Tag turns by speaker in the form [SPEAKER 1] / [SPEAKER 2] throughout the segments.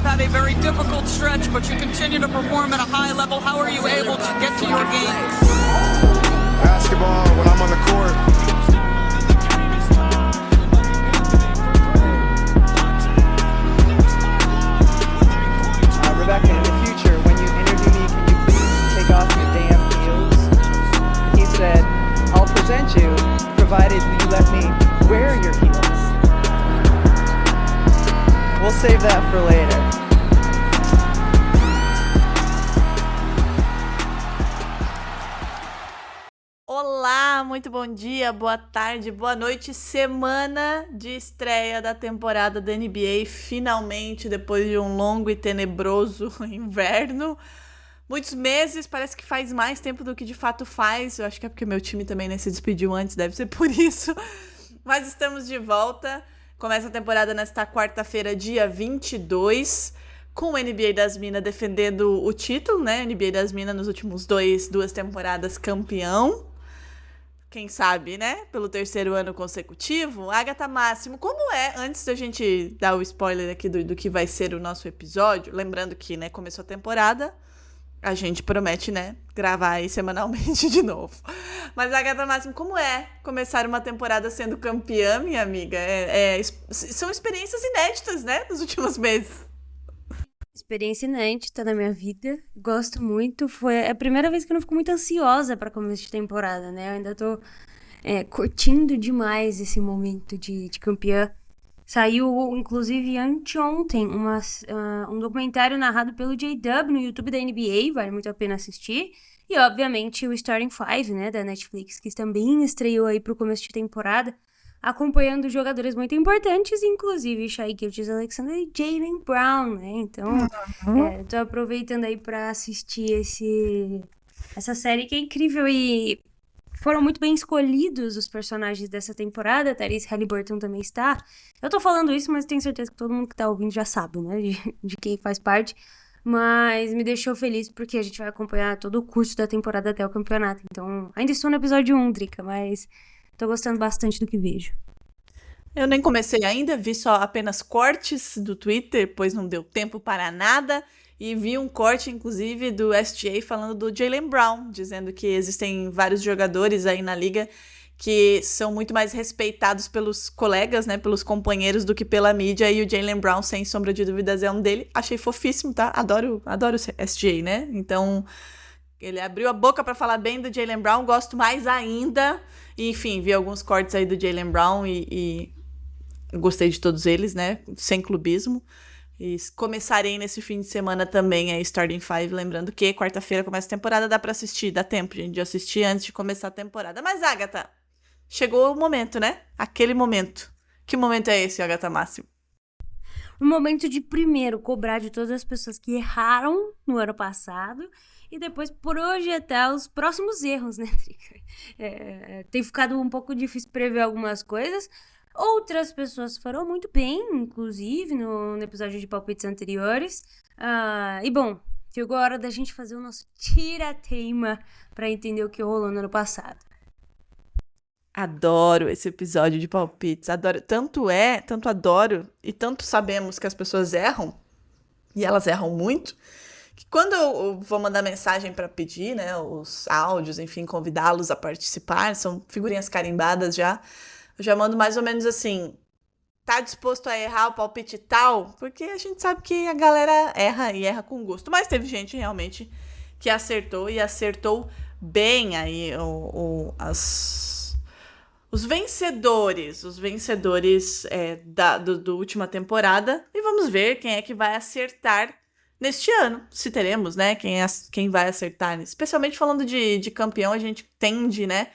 [SPEAKER 1] had a very difficult stretch, but you continue to perform at a high level. How are you able to get to your game?
[SPEAKER 2] Basketball when I'm on the court.
[SPEAKER 3] Rebecca, in the future, when you interview me, can you please take off your damn heels? He said, I'll present you, provided you let me wear your heels. We'll save that for later.
[SPEAKER 4] Olá, muito bom dia, boa tarde, boa noite. Semana de estreia da temporada da NBA, finalmente, depois de um longo e tenebroso inverno. Muitos meses, parece que faz mais tempo do que de fato faz. Eu acho que é porque meu time também se despediu antes, deve ser por isso. Mas estamos de volta. Começa a temporada nesta quarta-feira, dia 22, com o NBA das Minas defendendo o título, né? NBA das Minas nos últimos duas temporadas campeão. Quem sabe, né? Pelo terceiro ano consecutivo. Agatha Máximo, como é, antes da gente dar o spoiler aqui do que vai ser o nosso episódio, lembrando que, né, começou a temporada, a gente promete, né, gravar aí semanalmente de novo. Mas, Agatha Máximo, como é começar uma temporada sendo campeã, minha amiga? São experiências inéditas, né, nos últimos meses.
[SPEAKER 5] Experiência inédita na minha vida, gosto muito, foi a primeira vez que eu não fico muito ansiosa para começo de temporada, né, eu ainda tô curtindo demais esse momento de campeã. Saiu, inclusive, anteontem, um documentário narrado pelo J-Dub no YouTube da NBA, vale muito a pena assistir, e, obviamente, o Starting Five, né, da Netflix, que também estreou aí pro começo de temporada, acompanhando jogadores muito importantes, inclusive Shai Gilgeous-Alexander e Jaylen Brown, né? Então, tô aproveitando aí pra assistir essa série que é incrível e foram muito bem escolhidos os personagens dessa temporada. Tyrese Haliburton também está. Eu tô falando isso, mas tenho certeza que todo mundo que tá ouvindo já sabe, né? De quem faz parte. Mas me deixou feliz porque a gente vai acompanhar todo o curso da temporada até o campeonato. Então, ainda estou no episódio 1, Drica, mas tô gostando bastante do que vejo.
[SPEAKER 4] Eu nem comecei ainda, vi só apenas cortes do Twitter, pois não deu tempo para nada. E vi um corte, inclusive, do SGA falando do Jaylen Brown, dizendo que existem vários jogadores aí na liga que são muito mais respeitados pelos colegas, né, pelos companheiros, do que pela mídia. E o Jaylen Brown, sem sombra de dúvidas, é um dele. Achei fofíssimo, tá? Adoro o SGA, né? Então, ele abriu a boca pra falar bem do Jaylen Brown, gosto mais ainda. E, enfim, vi alguns cortes aí do Jaylen Brown e gostei de todos eles, né? Sem clubismo. E começarei nesse fim de semana também a Starting Five, lembrando que quarta-feira começa a temporada, dá pra assistir, dá tempo, gente, de assistir antes de começar a temporada. Mas, Agatha, chegou o momento, né? Aquele momento. Que momento é esse, Agatha Máximo?
[SPEAKER 5] O momento de, primeiro, cobrar de todas as pessoas que erraram no ano passado e depois projetar os próximos erros, né, Trica? Tem ficado um pouco difícil prever algumas coisas. Outras pessoas foram muito bem, inclusive, no episódio de palpites anteriores. E, bom, chegou a hora da gente fazer o nosso tira-teima para entender o que rolou no ano passado.
[SPEAKER 4] Adoro esse episódio de palpites, adoro. Tanto adoro e tanto sabemos que as pessoas erram, e elas erram muito, que quando eu vou mandar mensagem para pedir, né, os áudios, enfim, convidá-los a participar, são figurinhas carimbadas já, eu já mando mais ou menos assim: tá disposto a errar o palpite tal? Porque a gente sabe que a galera erra e erra com gosto. Mas teve gente realmente que acertou e acertou bem aí os vencedores do última temporada. E vamos ver quem é que vai acertar neste ano. Se teremos, né? Quem vai acertar. Especialmente falando de campeão, a gente tende, né,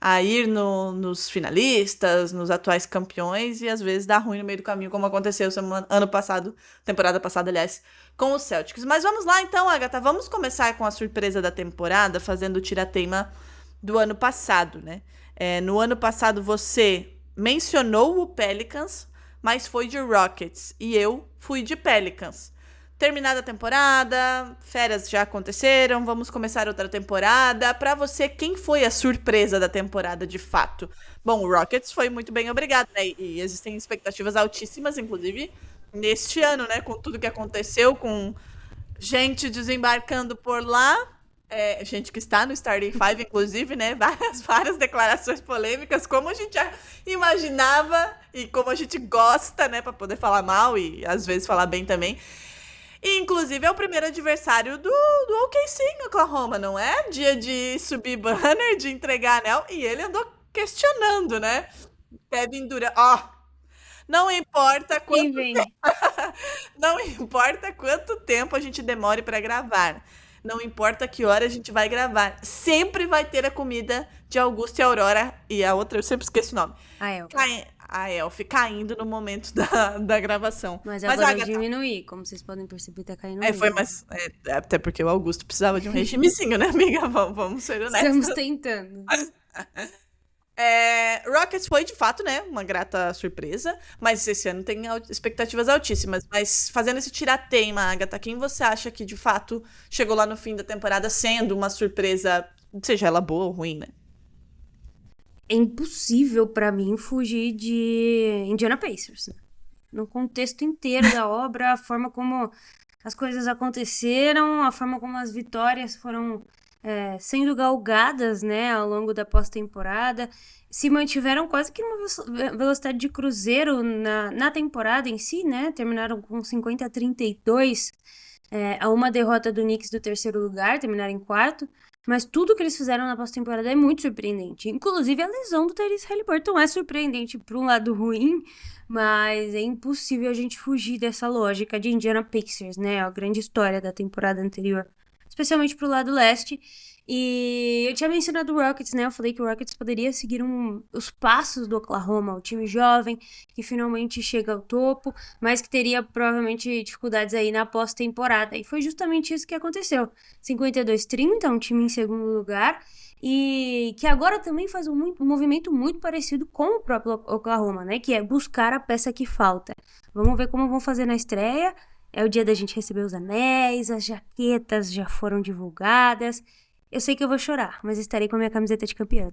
[SPEAKER 4] a ir nos finalistas, nos atuais campeões, e às vezes dá ruim no meio do caminho, como aconteceu temporada passada, aliás, com os Celtics. Mas vamos lá então, Agatha, vamos começar com a surpresa da temporada, fazendo o tira-teima do ano passado, né? No ano passado você mencionou o Pelicans, mas foi de Rockets, e eu fui de Pelicans. Terminada a temporada, férias já aconteceram, vamos começar outra temporada. Pra você, quem foi a surpresa da temporada de fato? Bom, o Rockets foi muito bem, obrigado, né? E existem expectativas altíssimas, inclusive, neste ano, né? Com tudo que aconteceu, com gente desembarcando por lá, gente que está no Starting Five, inclusive, né? Várias declarações polêmicas, como a gente já imaginava e como a gente gosta, né? Para poder falar mal e às vezes falar bem também. E, inclusive, é o primeiro adversário do OKC em Oklahoma, não é? Dia de subir banner, de entregar anel, e ele andou questionando, né? Kevin Durant, não importa
[SPEAKER 5] Quem
[SPEAKER 4] quanto
[SPEAKER 5] vem?
[SPEAKER 4] não importa quanto tempo a gente demore para gravar. Não importa que hora a gente vai gravar. Sempre vai ter a comida de Augusto e Aurora. E a outra, eu sempre esqueço o nome. A Elf caindo no momento da gravação.
[SPEAKER 5] Mas
[SPEAKER 4] Mas
[SPEAKER 5] agora
[SPEAKER 4] a
[SPEAKER 5] eu
[SPEAKER 4] Agatha,
[SPEAKER 5] diminuí, como vocês podem perceber, tá caindo
[SPEAKER 4] foi
[SPEAKER 5] mesmo.
[SPEAKER 4] mais. Até porque o Augusto precisava de um regimezinho, né, amiga? Vamos ser honestos.
[SPEAKER 5] Estamos tentando.
[SPEAKER 4] Rockets foi, de fato, né, uma grata surpresa, mas esse ano tem expectativas altíssimas. Mas fazendo esse tiratema, Agatha, quem você acha que, de fato, chegou lá no fim da temporada sendo uma surpresa, seja ela boa ou ruim, né?
[SPEAKER 5] É impossível pra mim fugir de Indiana Pacers, né? No contexto inteiro da obra, a forma como as coisas aconteceram, a forma como as vitórias foram sendo galgadas, né, ao longo da pós-temporada, se mantiveram quase que numa velocidade de cruzeiro na temporada em si, né? Terminaram com 50-32, a uma derrota do Knicks do terceiro lugar, terminaram em quarto. Mas tudo que eles fizeram na pós-temporada é muito surpreendente. Inclusive, a lesão do Tyrese Haliburton é surpreendente por um lado ruim, mas é impossível a gente fugir dessa lógica de Indiana Pacers, né? A grande história da temporada anterior, especialmente pro lado leste. E eu tinha mencionado o Rockets, né? Eu falei que o Rockets poderia seguir os passos do Oklahoma, o time jovem que finalmente chega ao topo, mas que teria provavelmente dificuldades aí na pós-temporada. E foi justamente isso que aconteceu. 52-30, um time em segundo lugar, e que agora também faz um movimento muito parecido com o próprio Oklahoma, né? Que é buscar a peça que falta. Vamos ver como vão fazer na estreia. É o dia da gente receber os anéis, as jaquetas já foram divulgadas. Eu sei que eu vou chorar, mas estarei com a minha camiseta de campeã.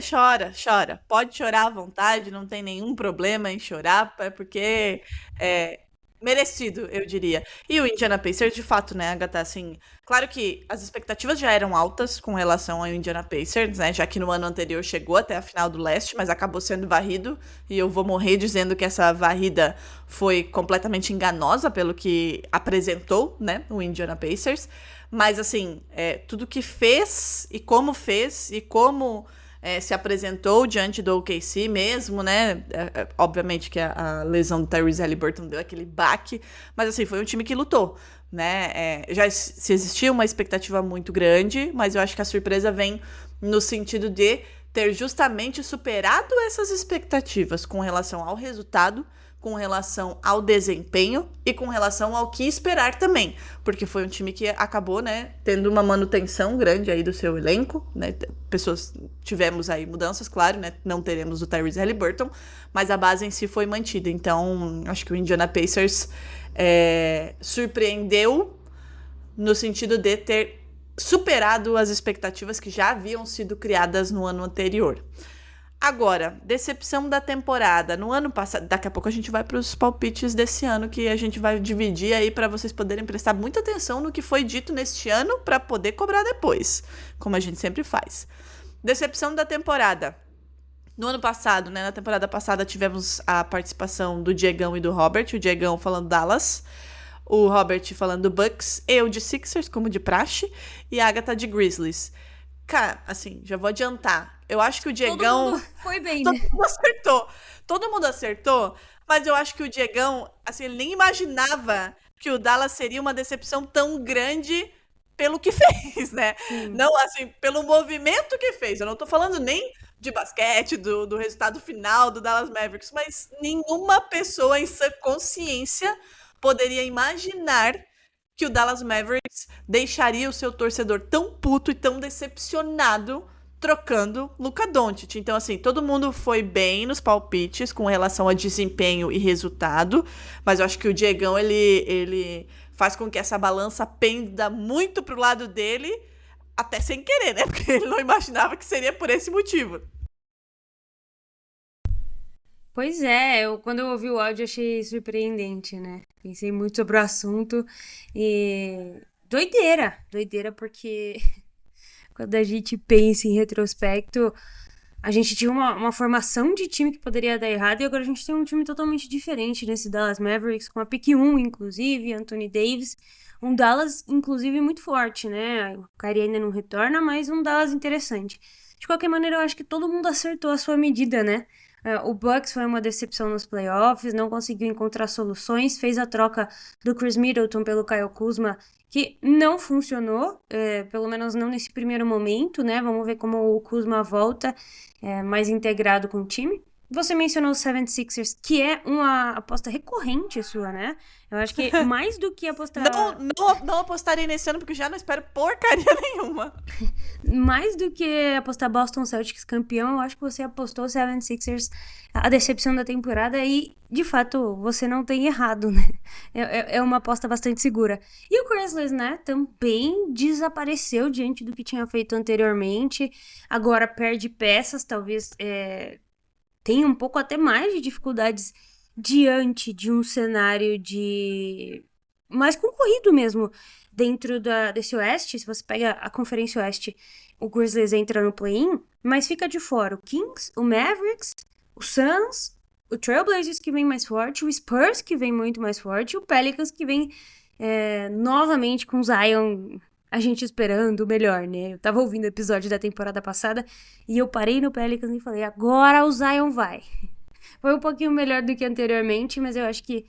[SPEAKER 4] Chora. Pode chorar à vontade, não tem nenhum problema em chorar, porque é merecido, eu diria. E o Indiana Pacers, de fato, né, Agatha, assim, claro que as expectativas já eram altas com relação ao Indiana Pacers, né, já que no ano anterior chegou até a final do leste, mas acabou sendo varrido, e eu vou morrer dizendo que essa varrida foi completamente enganosa pelo que apresentou, né, o Indiana Pacers, mas assim, tudo que fez, e como se apresentou diante do OKC mesmo, né? Obviamente que a lesão do Tyrese Haliburton deu aquele baque, mas assim, foi um time que lutou, né? Já se existia uma expectativa muito grande, mas eu acho que a surpresa vem no sentido de ter justamente superado essas expectativas com relação ao resultado, com relação ao desempenho e com relação ao que esperar também, porque foi um time que acabou, né, tendo uma manutenção grande aí do seu elenco, né, tivemos aí mudanças, claro, né, não teremos o Tyrese Haliburton, mas a base em si foi mantida, então acho que o Indiana Pacers surpreendeu no sentido de ter superado as expectativas que já haviam sido criadas no ano anterior. Agora, decepção da temporada. No ano passado, daqui a pouco a gente vai para os palpites desse ano, que a gente vai dividir aí para vocês poderem prestar muita atenção no que foi dito neste ano para poder cobrar depois, como a gente sempre faz. Decepção da temporada. No ano passado, né, na temporada passada, tivemos a participação do Diegão e do Robert, o Diegão falando Dallas, o Robert falando Bucks, eu de Sixers, como de praxe, e a Agatha de Grizzlies. Cara, assim, já vou adiantar. Eu acho que o Diegão...
[SPEAKER 5] Todo mundo foi bem,
[SPEAKER 4] Todo
[SPEAKER 5] né?
[SPEAKER 4] mundo acertou. Todo mundo acertou, mas eu acho que o Diegão, assim, ele nem imaginava que o Dallas seria uma decepção tão grande pelo que fez, né?
[SPEAKER 5] Sim.
[SPEAKER 4] Não, assim, pelo movimento que fez. Eu não tô falando nem de basquete, do resultado final do Dallas Mavericks, mas nenhuma pessoa em sã consciência poderia imaginar que o Dallas Mavericks deixaria o seu torcedor tão puto e tão decepcionado trocando Luka Doncic. Então, assim, todo mundo foi bem nos palpites com relação a desempenho e resultado, mas eu acho que o Diegão, ele faz com que essa balança penda muito pro lado dele, até sem querer, né? Porque ele não imaginava que seria por esse motivo.
[SPEAKER 5] Pois é, quando eu ouvi o áudio achei surpreendente, né? Pensei muito sobre o assunto e doideira, porque quando a gente pensa em retrospecto, a gente tinha uma formação de time que poderia dar errado e agora a gente tem um time totalmente diferente nesse Dallas Mavericks, com a pick 1, inclusive, Anthony Davis. Um Dallas, inclusive, muito forte, né? O Kyrie ainda não retorna, mas um Dallas interessante. De qualquer maneira, eu acho que todo mundo acertou a sua medida, né? O Bucks foi uma decepção nos playoffs, não conseguiu encontrar soluções, fez a troca do Chris Middleton pelo Kyle Kuzma, que não funcionou, pelo menos não nesse primeiro momento, né? Vamos ver como o Kuzma volta mais integrado com o time. Você mencionou o 76ers, que é uma aposta recorrente sua, né? Eu acho que mais do que apostar...
[SPEAKER 4] Não apostarei nesse ano, porque já não espero porcaria nenhuma.
[SPEAKER 5] Mais do que apostar Boston Celtics campeão, eu acho que você apostou o 76ers a decepção da temporada e, de fato, você não tem errado, né? É uma aposta bastante segura. E o Grizzlies, né, também desapareceu diante do que tinha feito anteriormente. Agora perde peças, talvez tenha um pouco até mais de dificuldades diante de um cenário de mais concorrido mesmo dentro desse Oeste. Se você pega a Conferência Oeste, o Grizzlies entra no play-in, mas fica de fora o Kings, o Mavericks, o Suns, o Trailblazers que vem mais forte, o Spurs que vem muito mais forte, o Pelicans que vem novamente com o Zion, a gente esperando o melhor, né? Eu tava ouvindo o episódio da temporada passada e eu parei no Pelicans e falei, agora o Zion vai. Foi um pouquinho melhor do que anteriormente, mas eu acho que,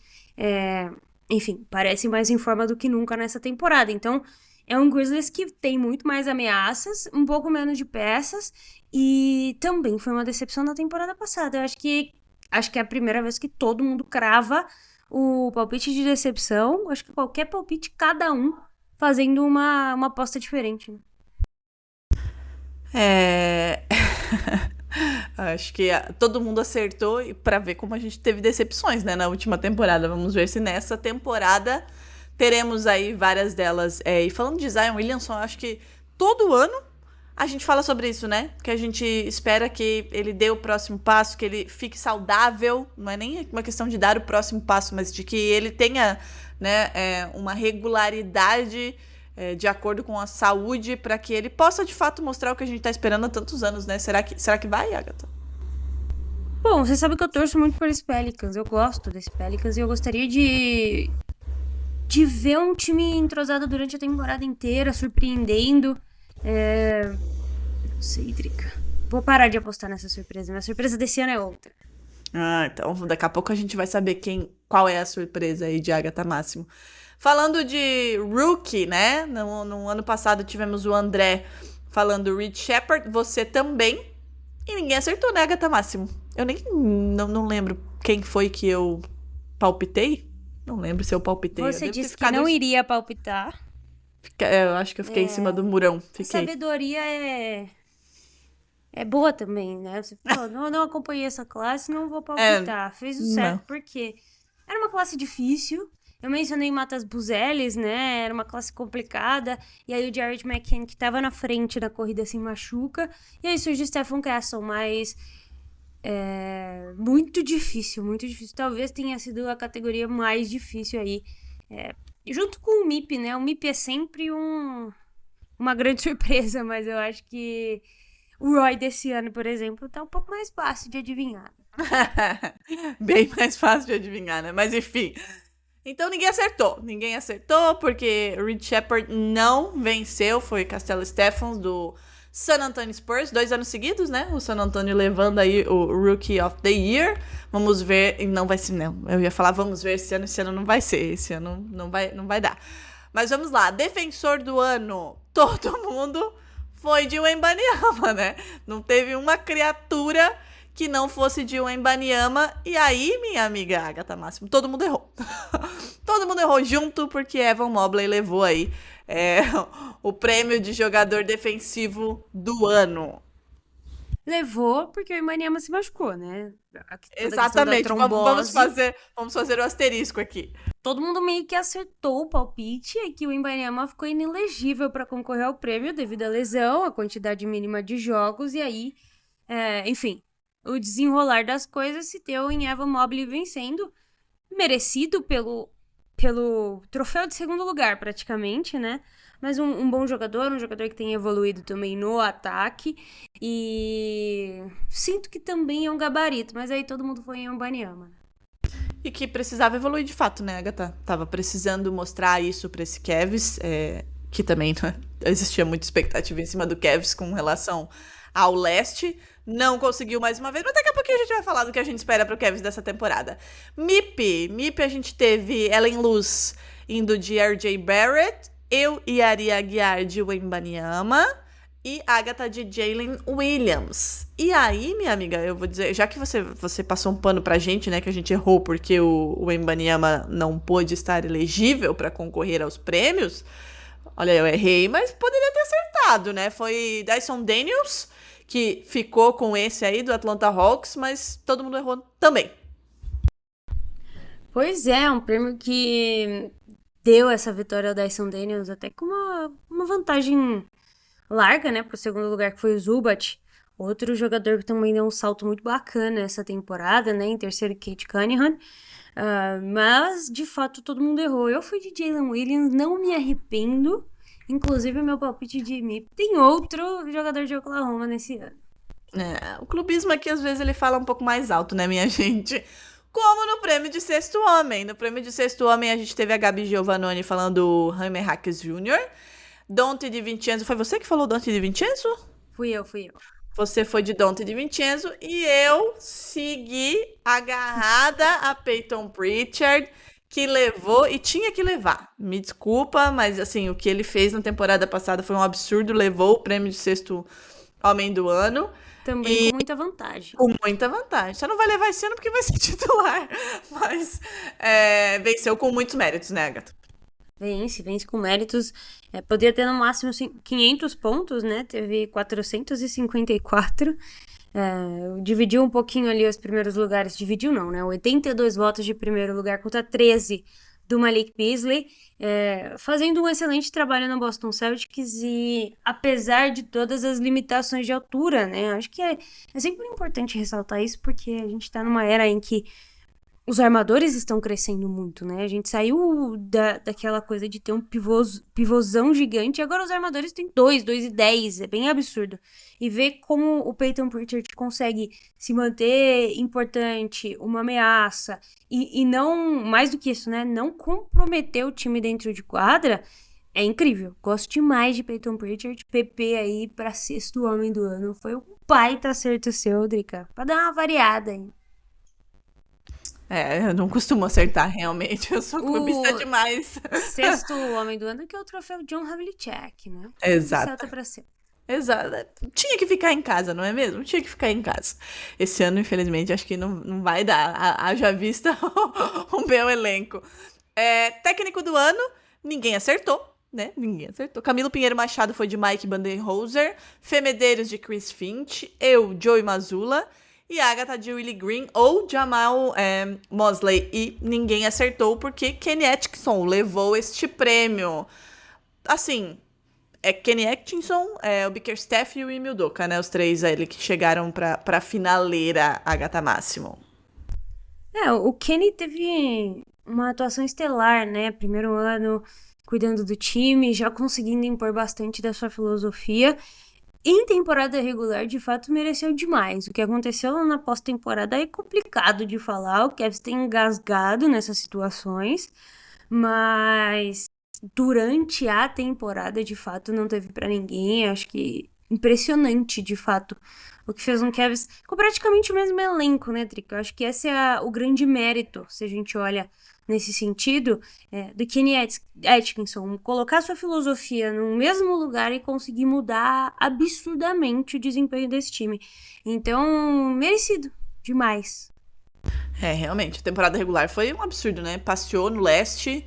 [SPEAKER 5] enfim, parece mais em forma do que nunca nessa temporada. Então, é um Grizzlies que tem muito mais ameaças, um pouco menos de peças, e também foi uma decepção na temporada passada. Eu acho que é a primeira vez que todo mundo crava o palpite de decepção. Acho que qualquer palpite, cada um fazendo uma aposta diferente, né?
[SPEAKER 4] Acho que todo mundo acertou pra ver como a gente teve decepções, né, na última temporada. Vamos ver se nessa temporada teremos aí várias delas. E falando de Zion Williamson, acho que todo ano a gente fala sobre isso, né? Que a gente espera que ele dê o próximo passo, que ele fique saudável. Não é nem uma questão de dar o próximo passo, mas de que ele tenha, né, uma regularidade de acordo com a saúde, para que ele possa de fato mostrar o que a gente tá esperando há tantos anos, né? Será que vai, Agatha?
[SPEAKER 5] Bom, você sabe que eu torço muito por esse Pelicans. Eu gosto desse Pelicans e eu gostaria de ver um time entrosado durante a temporada inteira, surpreendendo. Não sei, Drica. Vou parar de apostar nessa surpresa. Minha surpresa desse ano é outra.
[SPEAKER 4] Então daqui a pouco a gente vai saber qual é a surpresa aí de Agatha Máximo. Falando de rookie, né? No ano passado tivemos o André falando Reed Shepherd, você também. E ninguém acertou, né, Agatha Máximo? Eu não lembro quem foi que eu palpitei. Não lembro se eu palpitei.
[SPEAKER 5] Você disse que não iria palpitar.
[SPEAKER 4] Eu acho que eu fiquei em cima do murão.
[SPEAKER 5] A sabedoria é boa também, né? Você falou, não acompanhei essa classe, não vou palpitar. Fez o certo, porque era uma classe difícil. Eu mencionei Matas Buzelis, né? Era uma classe complicada. E aí o Jared McCann, que tava na frente da corrida, se machuca. E aí surge o Stephen Castle, mas muito difícil, muito difícil. Talvez tenha sido a categoria mais difícil aí. Junto com o MIP, né? O MIP é sempre uma grande surpresa, mas eu acho que o Roy desse ano, por exemplo, tá um pouco mais fácil de adivinhar.
[SPEAKER 4] Bem mais fácil de adivinhar, né? Mas enfim. Então ninguém acertou porque Reed Shepherd não venceu, foi Castelo Stephens do San Antonio Spurs, 2 anos seguidos, né? O San Antonio levando aí o Rookie of the Year. Vamos ver, não vai ser, não. Eu ia falar vamos ver esse ano não vai ser, esse ano não vai dar. Mas vamos lá, defensor do ano, todo mundo foi de Wembanyama, né? Não teve uma criatura que não fosse de Wembanyama. E aí, minha amiga Agatha Máximo, todo mundo errou. Todo mundo errou junto, porque Evan Mobley levou aí o prêmio de jogador defensivo do ano.
[SPEAKER 5] Levou porque o Wembanyama se machucou, né?
[SPEAKER 4] Exatamente, vamos fazer o asterisco aqui.
[SPEAKER 5] Todo mundo meio que acertou o palpite, é que o Wembanyama ficou inelegível para concorrer ao prêmio devido à lesão, a quantidade mínima de jogos, e aí, enfim, o desenrolar das coisas se deu em Evan Mobley vencendo, merecido pelo troféu de segundo lugar, praticamente, né? Mas um bom jogador, um jogador que tem evoluído também no ataque. E sinto que também é um gabarito, mas aí todo mundo foi em Wembanyama.
[SPEAKER 4] E que precisava evoluir de fato, né, Agatha? Tava precisando mostrar isso pra esse Cavs, que também né, existia muita expectativa em cima do Cavs com relação ao leste. Não conseguiu mais uma vez, mas daqui a pouquinho a gente vai falar do que a gente espera pro Cavs dessa temporada. MIP a gente teve Ellen Luz indo de RJ Barrett, eu e Ari Aguiar de Wembanyama e Agatha de Jalen Williams. E aí, minha amiga, eu vou dizer, já que você passou um pano pra gente, né, que a gente errou porque o Wembanyama não pôde estar elegível pra concorrer aos prêmios, olha, eu errei, mas poderia ter acertado, né? Foi Dyson Daniels, que ficou com esse aí do Atlanta Hawks, mas todo mundo errou também.
[SPEAKER 5] Pois é, um prêmio que deu essa vitória ao Dyson Daniels até com uma vantagem larga, né, pro segundo lugar, que foi o Zubat, outro jogador que também deu um salto muito bacana essa temporada, né, em terceiro Cade Cunningham, mas de fato todo mundo errou. Eu fui de Jalen Williams, não me arrependo, inclusive meu palpite de MIP tem outro jogador de Oklahoma nesse ano.
[SPEAKER 4] O clubismo aqui às vezes ele fala um pouco mais alto, né, minha gente? Como no prêmio de sexto homem. No prêmio de sexto homem a gente teve a Gabi Giovannoni falando o Jaime Jaques Jr., Dante DiVincenzo. Foi você que falou Dante DiVincenzo?
[SPEAKER 5] Fui eu.
[SPEAKER 4] Você foi de Dante DiVincenzo e eu segui agarrada a Peyton Pritchard, que levou e tinha que levar. Me desculpa, mas assim, o que ele fez na temporada passada foi um absurdo, levou o prêmio de sexto homem do ano.
[SPEAKER 5] Também com muita vantagem.
[SPEAKER 4] Com muita vantagem. Só não vai levar esse ano porque vai ser titular. Mas venceu com muitos méritos, né, Agatha?
[SPEAKER 5] Vence com méritos. Poderia ter no máximo 500 pontos, né? Teve 454. Dividiu um pouquinho ali os primeiros lugares. Dividiu não, né? 82 votos de primeiro lugar contra 13 do Malik Beasley. Fazendo um excelente trabalho no Boston Celtics e apesar de todas as limitações de altura, né? Acho que é sempre importante ressaltar isso porque a gente tá numa era em que os armadores estão crescendo muito, né? A gente saiu daquela coisa de ter um pivôzão gigante e agora os armadores têm 2,10, é bem absurdo. E ver como o Peyton Pritchard consegue se manter importante, uma ameaça, e não, mais do que isso, né? Não comprometer o time dentro de quadra, é incrível. Gosto demais de Peyton Pritchard, PP aí pra sexto homem do ano. Foi um baita acerto seu, Drica, pra dar uma variada aí.
[SPEAKER 4] Eu não costumo acertar, realmente. Eu sou clubista demais.
[SPEAKER 5] Sexto homem do ano, que é o troféu John Havlicek, né?
[SPEAKER 4] Exato.
[SPEAKER 5] Pra ser.
[SPEAKER 4] Exato. Tinha que ficar em casa, não é mesmo? Tinha que ficar em casa. Esse ano, infelizmente, acho que não vai dar. Haja vista o meu elenco. Técnico do ano, ninguém acertou, né? Ninguém acertou. Camilo Pinheiro Machado foi de Mike Budenholzer. Fê Medeiros de Chris Finch. Eu, Joey Mazzulla. E Agatha de Willie Green ou Jamal Mosley. E ninguém acertou porque Kenny Atkinson levou este prêmio. Assim, Kenny Atkinson, o Bickerstaff e o Emil Doka, né? Os três ali que chegaram pra finaleira, Agatha Máximo.
[SPEAKER 5] O Kenny teve uma atuação estelar, né? Primeiro ano cuidando do time, já conseguindo impor bastante da sua filosofia. Em temporada regular, de fato, mereceu demais. O que aconteceu lá na pós-temporada é complicado de falar. O Cavs tem engasgado nessas situações, mas durante a temporada, de fato, não teve pra ninguém. Acho que impressionante, de fato, o que fez um Cavs com praticamente o mesmo elenco, né, Trick? Eu acho que esse é o grande mérito, se a gente olha nesse sentido, do Kenny Atkinson, colocar sua filosofia no mesmo lugar e conseguir mudar absurdamente o desempenho desse time. Então, merecido demais.
[SPEAKER 4] Realmente, a temporada regular foi um absurdo, né? Passeou no leste,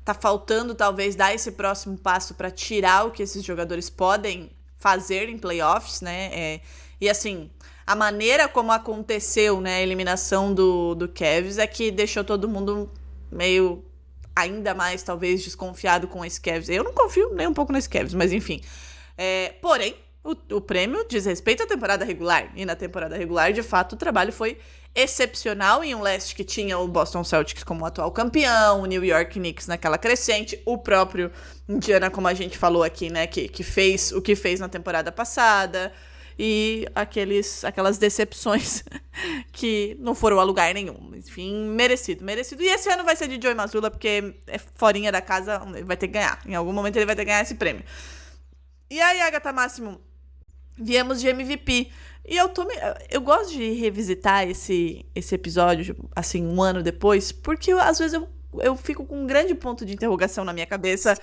[SPEAKER 4] tá faltando talvez dar esse próximo passo para tirar o que esses jogadores podem fazer em playoffs, né? E assim, a maneira como aconteceu, né, a eliminação do Cavs é que deixou todo mundo meio ainda mais, talvez, desconfiado com esse Cavs. Eu não confio nem um pouco nesse Cavs, mas enfim. Porém, O prêmio diz respeito à temporada regular. E na temporada regular, de fato, o trabalho foi excepcional em um leste que tinha o Boston Celtics como atual campeão, o New York Knicks naquela crescente, o próprio Indiana, como a gente falou aqui, né, que fez o que fez na temporada passada, e aquelas decepções que não foram a lugar nenhum. Enfim, merecido. E esse ano vai ser de Joey Mazzulla, porque é forinha da casa, ele vai ter que ganhar. Em algum momento ele vai ter que ganhar esse prêmio. E aí, Agatha Máximo, viemos de MVP. E eu gosto de revisitar esse episódio, assim, um ano depois, porque às vezes eu fico com um grande ponto de interrogação na minha cabeça.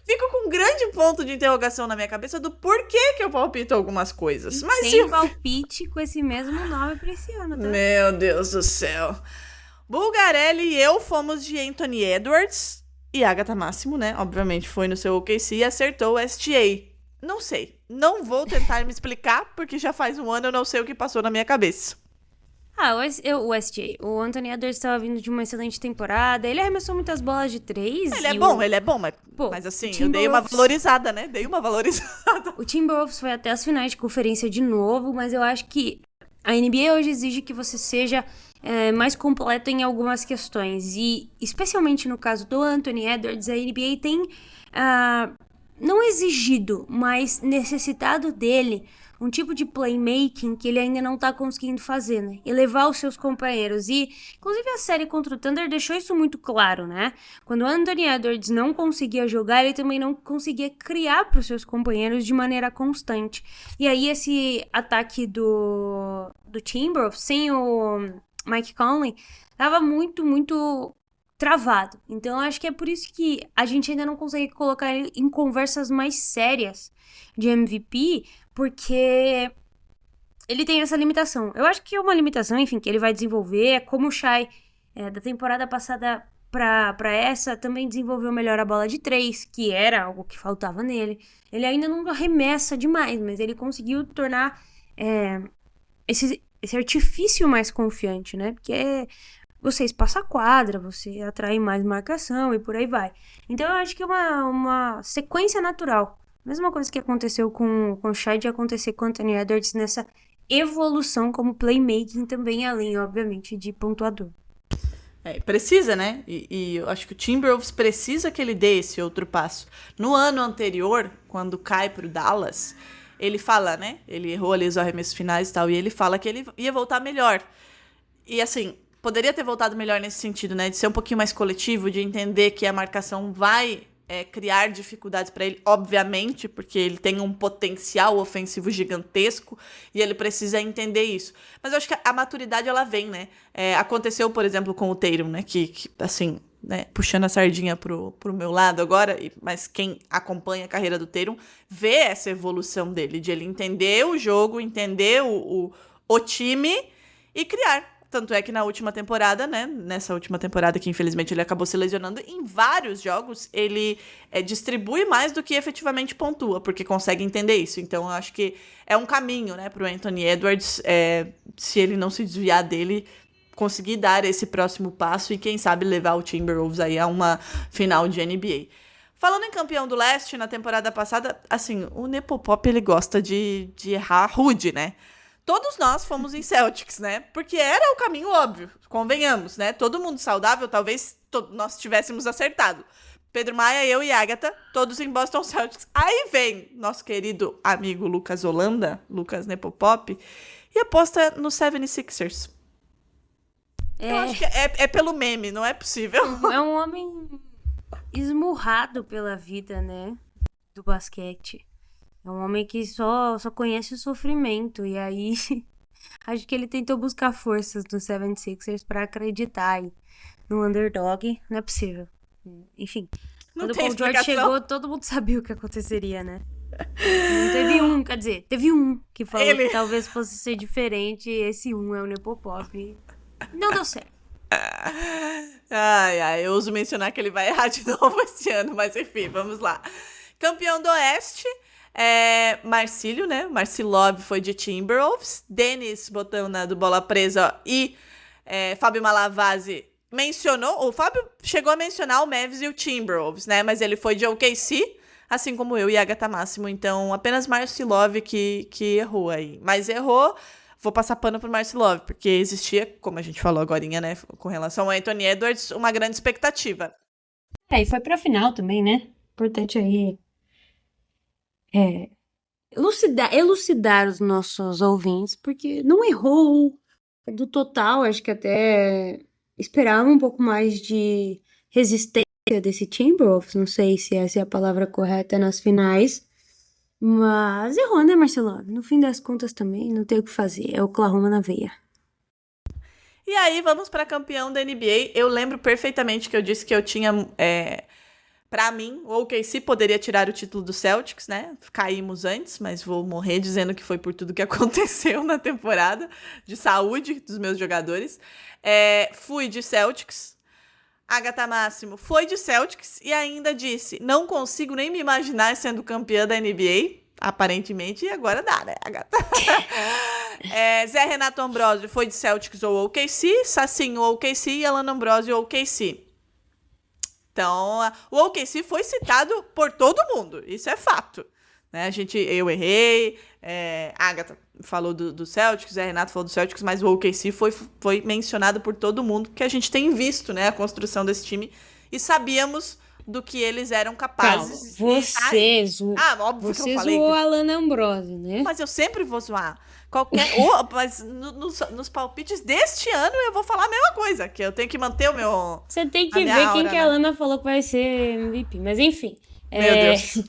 [SPEAKER 4] Fico com um grande ponto de interrogação na minha cabeça do porquê que eu palpito algumas coisas. Mas
[SPEAKER 5] tem palpite com esse mesmo nome pra esse ano, tá?
[SPEAKER 4] Meu Deus do céu. Bulgarelli e eu fomos de Anthony Edwards. E Agatha Máximo, né? Obviamente foi no seu OKC e acertou o SGA. Não sei. Não vou tentar me explicar, porque já faz um ano eu não sei o que passou na minha cabeça.
[SPEAKER 5] O SGA. O Anthony Edwards estava vindo de uma excelente temporada. Ele arremessou muitas bolas de 3.
[SPEAKER 4] Ele é bom, mas assim, eu dei uma valorizada, né? O
[SPEAKER 5] Timberwolves foi até as finais de conferência de novo, mas eu acho que a NBA hoje exige que você seja mais completo em algumas questões. E, especialmente no caso do Anthony Edwards, a NBA tem não exigido, mas necessitado dele um tipo de playmaking que ele ainda não tá conseguindo fazer, né? Elevar os seus companheiros. E, inclusive, a série contra o Thunder deixou isso muito claro, né? Quando o Anthony Edwards não conseguia jogar, ele também não conseguia criar para os seus companheiros de maneira constante. E aí, esse ataque do Timberwolves, sem o Mike Conley, tava muito, muito travado. Então, eu acho que é por isso que a gente ainda não consegue colocar ele em conversas mais sérias de MVP, porque ele tem essa limitação. Eu acho que é uma limitação, enfim, que ele vai desenvolver. Como o Shai, da temporada passada pra essa, também desenvolveu melhor a bola de 3, que era algo que faltava nele. Ele ainda não arremessa demais, mas ele conseguiu tornar esse artifício mais confiante, né? Porque você espaça a quadra, você atrai mais marcação e por aí vai. Então eu acho que é uma sequência natural. Mesma coisa que aconteceu com o Shai de acontecer com o Anthony Edwards nessa evolução como playmaking também, além, obviamente, de pontuador.
[SPEAKER 4] Precisa, né? E eu acho que o Timberwolves precisa que ele dê esse outro passo. No ano anterior, quando cai pro Dallas, ele fala, né? Ele errou ali os arremessos finais e tal, e ele fala que ele ia voltar melhor. E assim, poderia ter voltado melhor nesse sentido, né? De ser um pouquinho mais coletivo, de entender que a marcação vai criar dificuldades para ele, obviamente, porque ele tem um potencial ofensivo gigantesco e ele precisa entender isso. Mas eu acho que a maturidade, ela vem, né? Aconteceu, por exemplo, com o Tatum, né? Que assim, né? Puxando a sardinha pro meu lado agora, mas quem acompanha a carreira do Tatum vê essa evolução dele, de ele entender o jogo, entender o time e criar. Tanto é que na última temporada, né, nessa última temporada que infelizmente ele acabou se lesionando, em vários jogos ele distribui mais do que efetivamente pontua, porque consegue entender isso. Então eu acho que é um caminho, né, pro Anthony Edwards, se ele não se desviar dele, conseguir dar esse próximo passo e quem sabe levar o Timberwolves aí a uma final de NBA. Falando em campeão do leste, na temporada passada, assim, o Nepopop ele gosta de errar rude, né? Todos nós fomos em Celtics, né? Porque era o caminho óbvio, convenhamos, né? Todo mundo saudável, talvez nós tivéssemos acertado. Pedro Maia, eu e Agatha, todos em Boston Celtics. Aí vem nosso querido amigo Lucas Holanda, Lucas Nepopop, e aposta no 76ers. Eu acho que é pelo meme, não é possível.
[SPEAKER 5] É um homem esmurrado pela vida, né? Do basquete. É um homem que só conhece o sofrimento. E aí, acho que ele tentou buscar forças no 76ers pra acreditar no underdog. Não é possível. Enfim, quando o Paul George chegou, todo mundo sabia o que aconteceria, né? Teve um que falou que talvez fosse ser diferente. E esse um é o Nepopop. Não deu certo.
[SPEAKER 4] Eu uso mencionar que ele vai errar de novo esse ano. Mas enfim, vamos lá. Campeão do Oeste... Marcílio, né? Marcilov foi de Timberwolves. Dennis Botana do Bola Presa e Fábio Malavasi mencionou. O Fábio chegou a mencionar o Mavs e o Timberwolves, né? Mas ele foi de OKC. assim como eu e Agatha Máximo. Então, apenas Marcilove que errou aí. Mas errou, vou passar pano pro Marcilove, porque existia, como a gente falou agorinha, né, com relação ao Anthony Edwards, uma grande expectativa.
[SPEAKER 5] E foi pra final também, né? Importante aí elucidar os nossos ouvintes, porque não errou do total, acho que até esperava um pouco mais de resistência desse Timberwolves, não sei se essa é a palavra correta nas finais, mas errou, né, Marcelo? No fim das contas também, não tem o que fazer, é o Oklahoma na veia.
[SPEAKER 4] E aí, vamos para campeão da NBA. Eu lembro perfeitamente que eu disse que eu tinha... Pra mim, o OKC poderia tirar o título do Celtics, né? Caímos antes, mas vou morrer dizendo que foi por tudo que aconteceu na temporada, de saúde dos meus jogadores. Fui de Celtics. Agatha Máximo foi de Celtics e ainda disse, não consigo nem me imaginar sendo campeã da NBA, aparentemente, e agora dá, né, Agatha? Zé Renato Ambrosio foi de Celtics ou OKC, Sassinho OKC e Alan Ambrosio OKC. Então, o OKC foi citado por todo mundo, isso é fato. Né? Eu errei, a Agatha falou do Celtics, a Renato falou do Celtics, mas o OKC foi mencionado por todo mundo, porque a gente tem visto, né, a construção desse time e sabíamos do que eles eram capazes.
[SPEAKER 5] Calma, você zoou a Alan Ambrosio, né?
[SPEAKER 4] Mas eu sempre vou zoar. Mas nos palpites deste ano eu vou falar a mesma coisa, que eu tenho que manter o meu...
[SPEAKER 5] Você tem que ver quem que a Lana falou que vai ser MVP, mas enfim.
[SPEAKER 4] Meu Deus.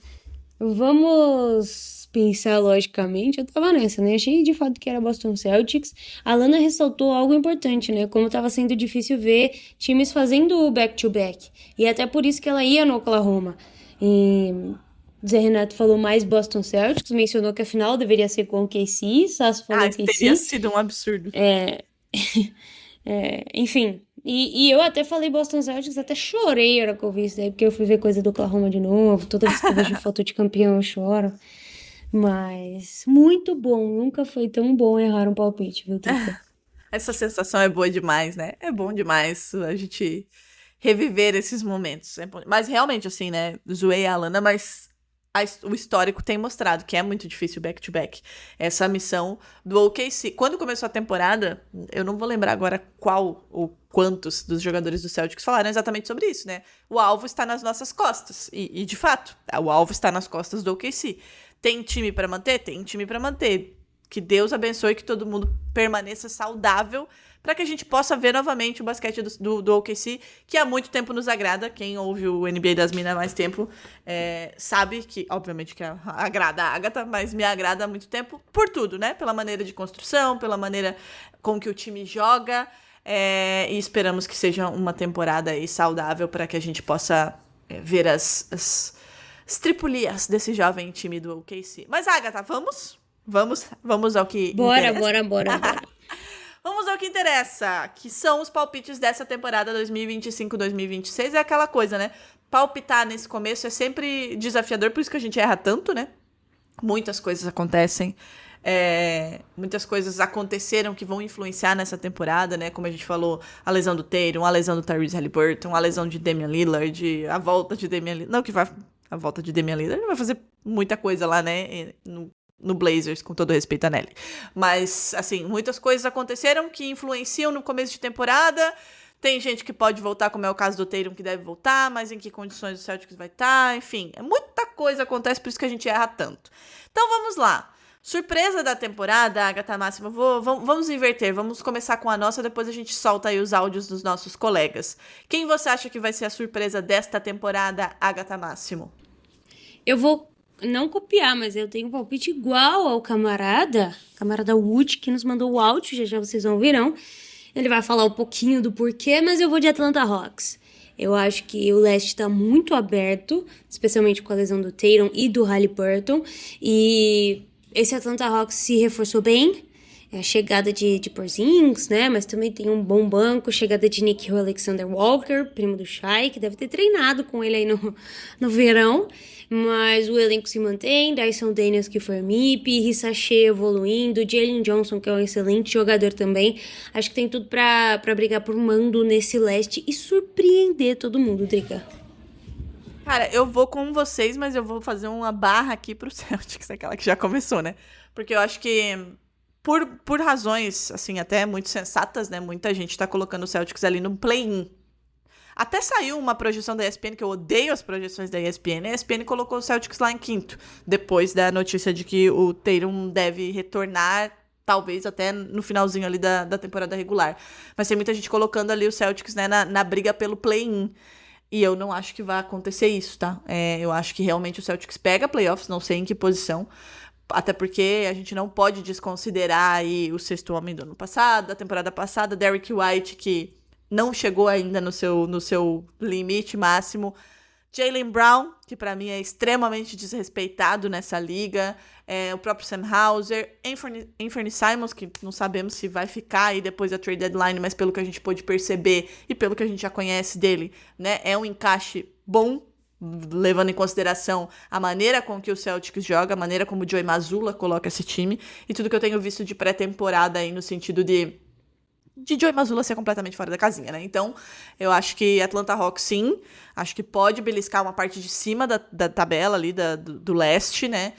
[SPEAKER 5] Vamos pensar logicamente, eu tava nessa, né? Achei de fato que era Boston Celtics. A Lana ressaltou algo importante, né? Como tava sendo difícil ver times fazendo o back-to-back. E até por isso que ela ia no Oklahoma. Zé Renato falou mais Boston Celtics, mencionou que a final deveria ser com o KC, Sasso falou que
[SPEAKER 4] teria sido um absurdo.
[SPEAKER 5] Enfim, e eu até falei Boston Celtics, até chorei na hora que eu vi isso daí, porque eu fui ver coisa do Oklahoma de novo, toda vez que eu vejo foto de campeão eu choro. Mas muito bom, nunca foi tão bom errar um palpite, viu, Trica?
[SPEAKER 4] Essa sensação é boa demais, né? É bom demais a gente reviver esses momentos. Mas realmente, assim, né, zoei a Alana, mas... o histórico tem mostrado que é muito difícil back-to-back. Essa missão do OKC. Quando começou a temporada, eu não vou lembrar agora qual ou quantos dos jogadores do Celtics falaram exatamente sobre isso, né? O alvo está nas nossas costas. E de fato, o alvo está nas costas do OKC. Tem time para manter? Tem time para manter. Que Deus abençoe que todo mundo permaneça saudável para que a gente possa ver novamente o basquete do OKC, que há muito tempo nos agrada. Quem ouve o NBA das Minas há mais tempo sabe que, obviamente, que agrada a Agatha, mas me agrada há muito tempo por tudo, né? Pela maneira de construção, pela maneira com que o time joga, e esperamos que seja uma temporada aí saudável para que a gente possa ver as tripulias desse jovem time do OKC. Mas, Agatha, vamos ao que interessa.
[SPEAKER 5] Bora.
[SPEAKER 4] Vamos ao que interessa, que são os palpites dessa temporada 2025-2026. É aquela coisa, né? Palpitar nesse começo é sempre desafiador, por isso que a gente erra tanto, né? Muitas coisas acontecem. Muitas coisas aconteceram que vão influenciar nessa temporada, né? Como a gente falou, a lesão do Tatum, a lesão do Tyrese Haliburton, a lesão de Damian Lillard, a volta de Damian Lillard. Não, a volta de Damian Lillard vai fazer muita coisa lá, né? No Blazers, com todo respeito a Nelly. Mas, assim, muitas coisas aconteceram que influenciam no começo de temporada. Tem gente que pode voltar, como é o caso do Tatum, que deve voltar, mas em que condições o Celtics vai estar. Enfim, muita coisa acontece, por isso que a gente erra tanto. Então, vamos lá. Surpresa da temporada, Agatha Máxima. Vamos inverter. Vamos começar com a nossa, depois a gente solta aí os áudios dos nossos colegas. Quem você acha que vai ser a surpresa desta temporada, Agatha Máximo?
[SPEAKER 5] Eu vou não copiar, mas eu tenho um palpite igual ao camarada Wood, que nos mandou o áudio, já vocês ouvirão. Ele vai falar um pouquinho do porquê, mas eu vou de Atlanta Hawks. Eu acho que o leste está muito aberto, especialmente com a lesão do Tatum e do Haliburton, e esse Atlanta Hawks se reforçou bem. A chegada de Porzingis, né? Mas também tem um bom banco. Chegada de Nickeil Alexander-Walker, primo do Shai, que deve ter treinado com ele aí no verão. Mas o elenco se mantém. Dyson Daniels, que foi MIP. Rissachet evoluindo. Jalen Johnson, que é um excelente jogador também. Acho que tem tudo pra brigar por mando nesse leste e surpreender todo mundo, Drica.
[SPEAKER 4] Cara, eu vou com vocês, mas eu vou fazer uma barra aqui pro Celtics, aquela que já começou, né? Porque eu acho que, por razões, assim, até muito sensatas, né? Muita gente tá colocando o Celtics ali no play-in. Até saiu uma projeção da ESPN, que eu odeio as projeções da ESPN. A ESPN colocou o Celtics lá em quinto, depois da notícia de que o Tatum deve retornar, talvez até no finalzinho ali da temporada regular. Mas tem muita gente colocando ali o Celtics, né, na briga pelo play-in. E eu não acho que vai acontecer isso, tá? Eu acho que realmente o Celtics pega playoffs, não sei em que posição. Até porque a gente não pode desconsiderar aí o sexto homem do ano passado, da temporada passada, Derrick White, que não chegou ainda no seu limite máximo. Jaylen Brown, que pra mim é extremamente desrespeitado nessa liga. O próprio Sam Hauser. Anthony Simons, que não sabemos se vai ficar aí depois da trade deadline, mas pelo que a gente pôde perceber e pelo que a gente já conhece dele, né, é um encaixe bom, levando em consideração a maneira com que o Celtics joga, a maneira como o Joey Mazzulla coloca esse time e tudo que eu tenho visto de pré-temporada aí no sentido de Joey Mazzulla ser completamente fora da casinha, né? Então, eu acho que Atlanta Hawks, sim, acho que pode beliscar uma parte de cima da tabela ali, do leste, né?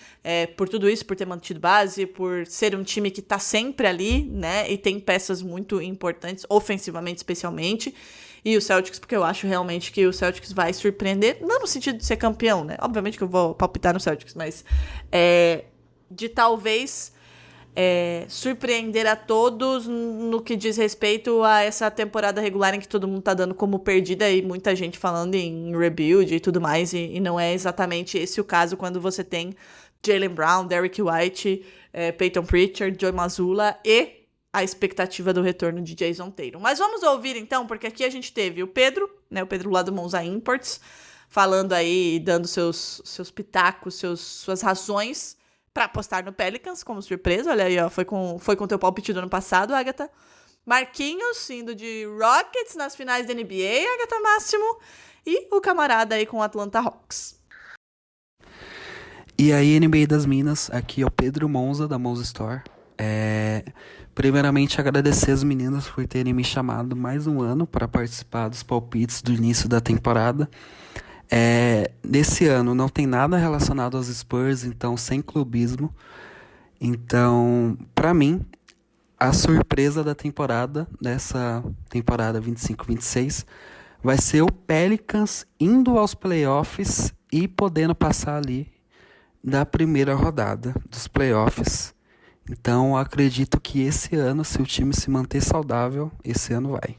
[SPEAKER 4] Por tudo isso, por ter mantido base, por ser um time que tá sempre ali, né? E tem peças muito importantes, ofensivamente especialmente. E o Celtics, porque eu acho realmente que o Celtics vai surpreender, não no sentido de ser campeão, né? Obviamente que eu vou palpitar no Celtics, mas de talvez surpreender a todos no que diz respeito a essa temporada regular em que todo mundo tá dando como perdida e muita gente falando em rebuild e tudo mais, e não é exatamente esse o caso quando você tem Jaylen Brown, Derrick White, Peyton Pritchard, Joey Mazzulla e a expectativa do retorno de Jason Tatum. Mas vamos ouvir então, porque aqui a gente teve o Pedro, né, o Pedro lá do Monza Imports, falando aí, dando seus pitacos, suas razões pra apostar no Pelicans, como surpresa. Olha aí, ó, foi com teu palpite do ano passado, Agatha. Marquinhos, indo de Rockets nas finais da NBA, Agatha Máximo. E o camarada aí com o Atlanta Hawks.
[SPEAKER 6] E aí, NBA das Minas, aqui é o Pedro Monza, da Monza Store. Primeiramente, agradecer as meninas por terem me chamado mais um ano para participar dos palpites do início da temporada. Nesse ano não tem nada relacionado aos Spurs, então sem clubismo. Então, para mim, a surpresa da temporada, dessa temporada 25-26, vai ser o Pelicans indo aos playoffs e podendo passar ali da primeira rodada dos playoffs. Então, acredito que esse ano, se o time se manter saudável, esse ano vai.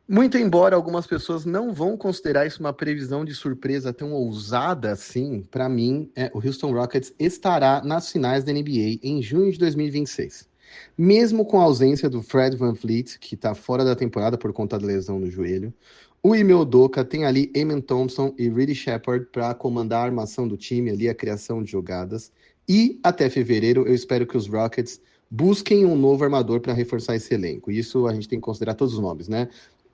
[SPEAKER 7] Muito embora algumas pessoas não vão considerar isso uma previsão de surpresa tão ousada assim, para mim, o Houston Rockets estará nas finais da NBA em junho de 2026. Mesmo com a ausência do Fred VanVleet, que está fora da temporada por conta da lesão no joelho, o Ime Udoka tem ali Amen Thompson e Rudy Shepard para comandar a armação do time, ali a criação de jogadas. E até fevereiro eu espero que os Rockets busquem um novo armador para reforçar esse elenco. Isso a gente tem que considerar todos os nomes, né?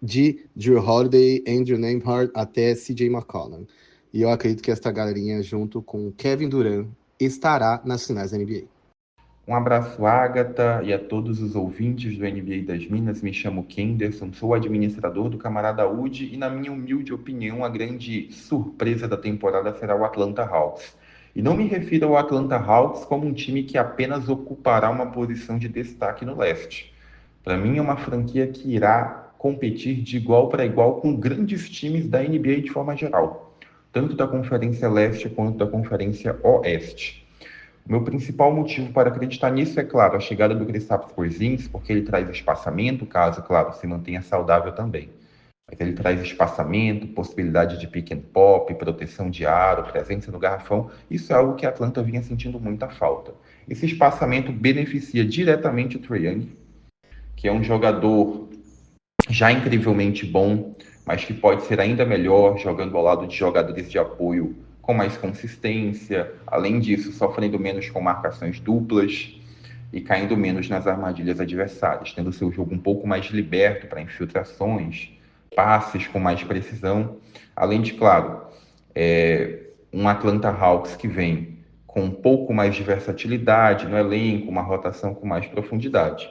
[SPEAKER 7] De Drew Holiday, Andrew Nembhard até CJ McCollum. E eu acredito que esta galerinha, junto com Kevin Durant, estará nas finais da NBA.
[SPEAKER 8] Um abraço, Agatha, e a todos os ouvintes do NBA das Minas. Me chamo Kenderson, sou administrador do Camarada UD e, na minha humilde opinião, a grande surpresa da temporada será o Atlanta Hawks. E não me refiro ao Atlanta Hawks como um time que apenas ocupará uma posição de destaque no leste. Para mim, é uma franquia que irá competir de igual para igual com grandes times da NBA de forma geral, tanto da Conferência Leste quanto da Conferência Oeste. O meu principal motivo para acreditar nisso é, claro, a chegada do Kristaps Porzingis, porque ele traz espaçamento, caso, claro, se mantenha saudável também. Mas ele traz espaçamento, possibilidade de pick and pop, proteção de aro, presença no garrafão. Isso é algo que a Atlanta vinha sentindo muita falta. Esse espaçamento beneficia diretamente o Trae Young, que é um jogador já incrivelmente bom, mas que pode ser ainda melhor jogando ao lado de jogadores de apoio com mais consistência, além disso, sofrendo menos com marcações duplas e caindo menos nas armadilhas adversárias, tendo seu jogo um pouco mais liberto para infiltrações, passes com mais precisão, além de, claro, um Atlanta Hawks que vem com um pouco mais de versatilidade no elenco, uma rotação com mais profundidade.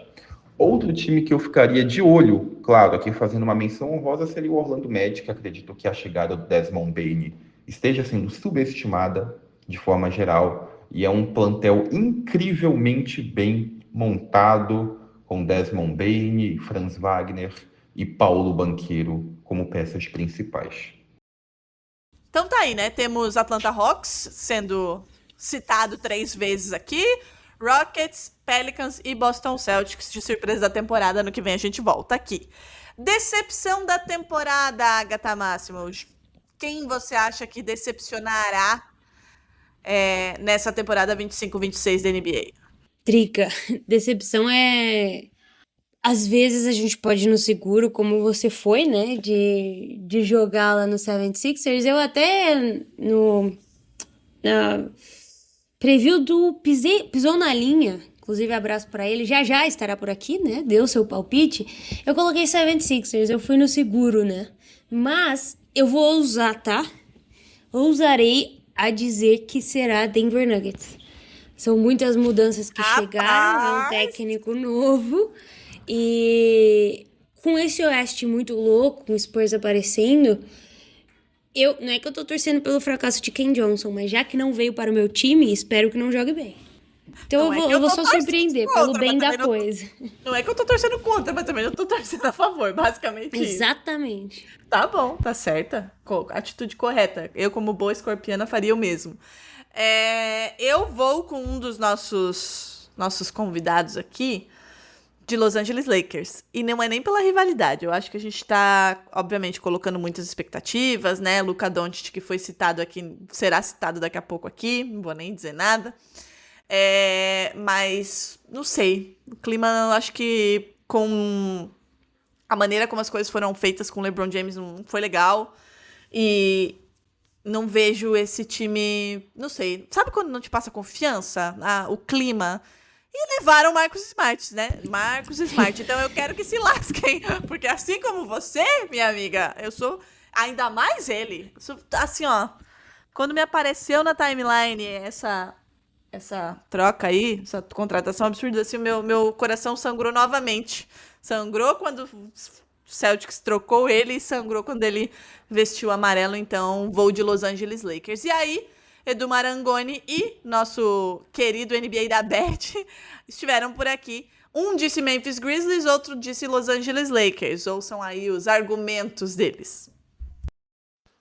[SPEAKER 8] Outro time que eu ficaria de olho, claro, aqui fazendo uma menção honrosa, seria o Orlando Magic. Acredito que a chegada do Desmond Bane esteja sendo subestimada de forma geral, e é um plantel incrivelmente bem montado, com Desmond Bane, Franz Wagner e Paulo Banchero como peças principais.
[SPEAKER 4] Então tá aí, né? Temos Atlanta Hawks sendo citado 3 vezes aqui. Rockets, Pelicans e Boston Celtics de surpresa da temporada. Ano que vem a gente volta aqui. Decepção da temporada, Agatha Máximos. Quem você acha que decepcionará nessa temporada 25-26 da NBA?
[SPEAKER 5] Trica, decepção é... Às vezes a gente pode ir no seguro, como você foi, né? De jogar lá no 76ers. Eu até na preview do Pisou na Linha, inclusive abraço pra ele, já estará por aqui, né? Deu seu palpite. Eu coloquei 76ers, eu fui no seguro, né? Mas eu vou ousar, tá? Ousarei a dizer que será Denver Nuggets. São muitas mudanças que chegaram, um técnico novo. E com esse Oeste muito louco, com o Spurs aparecendo, não é que eu tô torcendo pelo fracasso de Ken Johnson, mas já que não veio para o meu time, espero que não jogue bem. Então eu vou só surpreender, pelo bem da coisa.
[SPEAKER 4] Não é que eu tô torcendo contra, mas também eu tô torcendo a favor, basicamente isso.
[SPEAKER 5] Exatamente.
[SPEAKER 4] Tá bom, tá certa. Atitude correta. Eu, como boa escorpiana, faria o mesmo. Eu vou com um dos nossos convidados aqui, de Los Angeles Lakers. E não é nem pela rivalidade. Eu acho que a gente tá, obviamente, colocando muitas expectativas, né? Luka Doncic, que foi citado aqui, será citado daqui a pouco aqui. Não vou nem dizer nada. Mas, não sei. O clima, eu acho que com a maneira como as coisas foram feitas com o LeBron James não foi legal. E não vejo esse time... Não sei. Sabe quando não te passa confiança? O clima... E levaram Marcus Smart, né? Marcus Smart. Então eu quero que se lasquem. Porque assim como você, minha amiga, eu sou ainda mais ele. Assim, ó. Quando me apareceu na timeline essa troca aí, essa contratação absurda, assim, o meu coração sangrou novamente. Sangrou quando o Celtics trocou ele e sangrou quando ele vestiu o amarelo. Então, vou de Los Angeles Lakers. E aí... Edu Marangoni e nosso querido NBA da Bet estiveram por aqui. Um disse Memphis Grizzlies, outro disse Los Angeles Lakers. Ouçam aí os argumentos deles.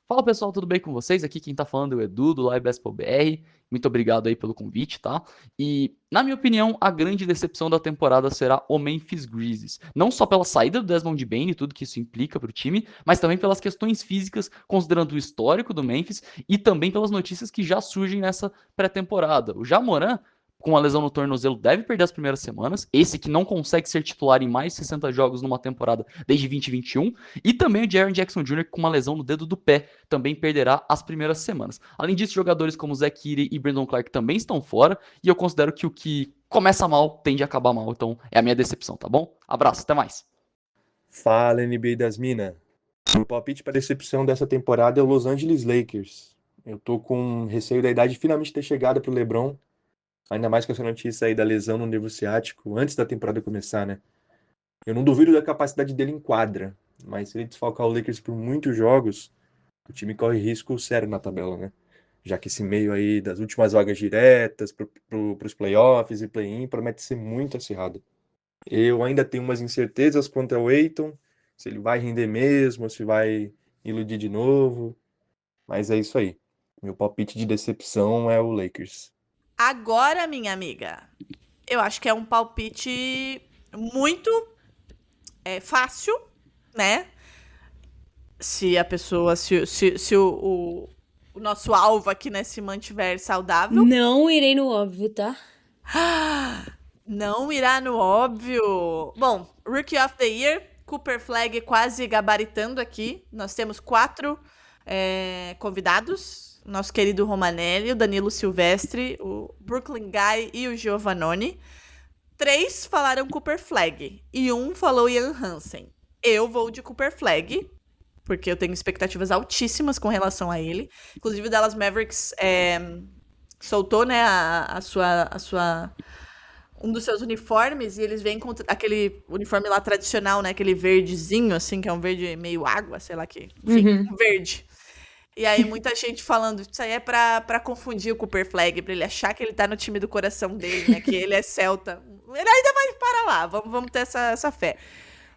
[SPEAKER 9] Fala pessoal, tudo bem com vocês? Aqui quem tá falando é o Edu, do Live Basketball BR. Muito obrigado aí pelo convite, tá? E, na minha opinião, a grande decepção da temporada será o Memphis Grizzlies. Não só pela saída do Desmond Bane e tudo que isso implica pro time, mas também pelas questões físicas, considerando o histórico do Memphis e também pelas notícias que já surgem nessa pré-temporada. O Ja Morant, com a lesão no tornozelo, deve perder as primeiras semanas. Esse que não consegue ser titular em mais de 60 jogos numa temporada desde 2021. E também o Jaren Jackson Jr., com uma lesão no dedo do pé, também perderá as primeiras semanas. Além disso, jogadores como Zach Edey e Brandon Clark também estão fora. E eu considero que o que começa mal tende a acabar mal. Então é a minha decepção, tá bom? Abraço, até mais.
[SPEAKER 10] Fala, NBA das Minas. Meu palpite para decepção dessa temporada é o Los Angeles Lakers. Eu tô com receio da idade finalmente ter chegado pro LeBron. Ainda mais com essa notícia aí da lesão no nervo ciático, antes da temporada começar, né? Eu não duvido da capacidade dele em quadra, mas se ele desfalcar o Lakers por muitos jogos, o time corre risco sério na tabela, né? Já que esse meio aí das últimas vagas diretas pros playoffs e play-in promete ser muito acirrado. Eu ainda tenho umas incertezas quanto ao Ayton, se ele vai render mesmo, se vai iludir de novo, mas é isso aí. Meu palpite de decepção é o Lakers.
[SPEAKER 4] Agora, minha amiga, eu acho que é um palpite muito fácil, né? Se a pessoa, se o nosso alvo aqui, né, se mantiver saudável.
[SPEAKER 5] Não irei no óbvio, tá?
[SPEAKER 4] Não irá no óbvio. Bom, Rookie of the Year, Cooper Flag quase gabaritando aqui. Nós temos 4 convidados. Nosso querido Romanelli, o Danilo Silvestre, o Brooklyn Guy e o Giovannone. 3 falaram Cooper Flag e 1 falou Ian Hansen. Eu vou de Cooper Flag, porque eu tenho expectativas altíssimas com relação a ele. Inclusive, o Dallas Mavericks soltou, né, um dos seus uniformes e eles vêm com aquele uniforme lá tradicional, né? Aquele verdezinho, assim, que é um verde meio água, sei lá que. Enfim,
[SPEAKER 5] Uhum.
[SPEAKER 4] verde. E aí muita gente falando, isso aí é pra confundir o Cooper Flag, pra ele achar que ele tá no time do coração dele, né? Que ele é celta. Ele ainda vai para lá, vamos ter essa fé.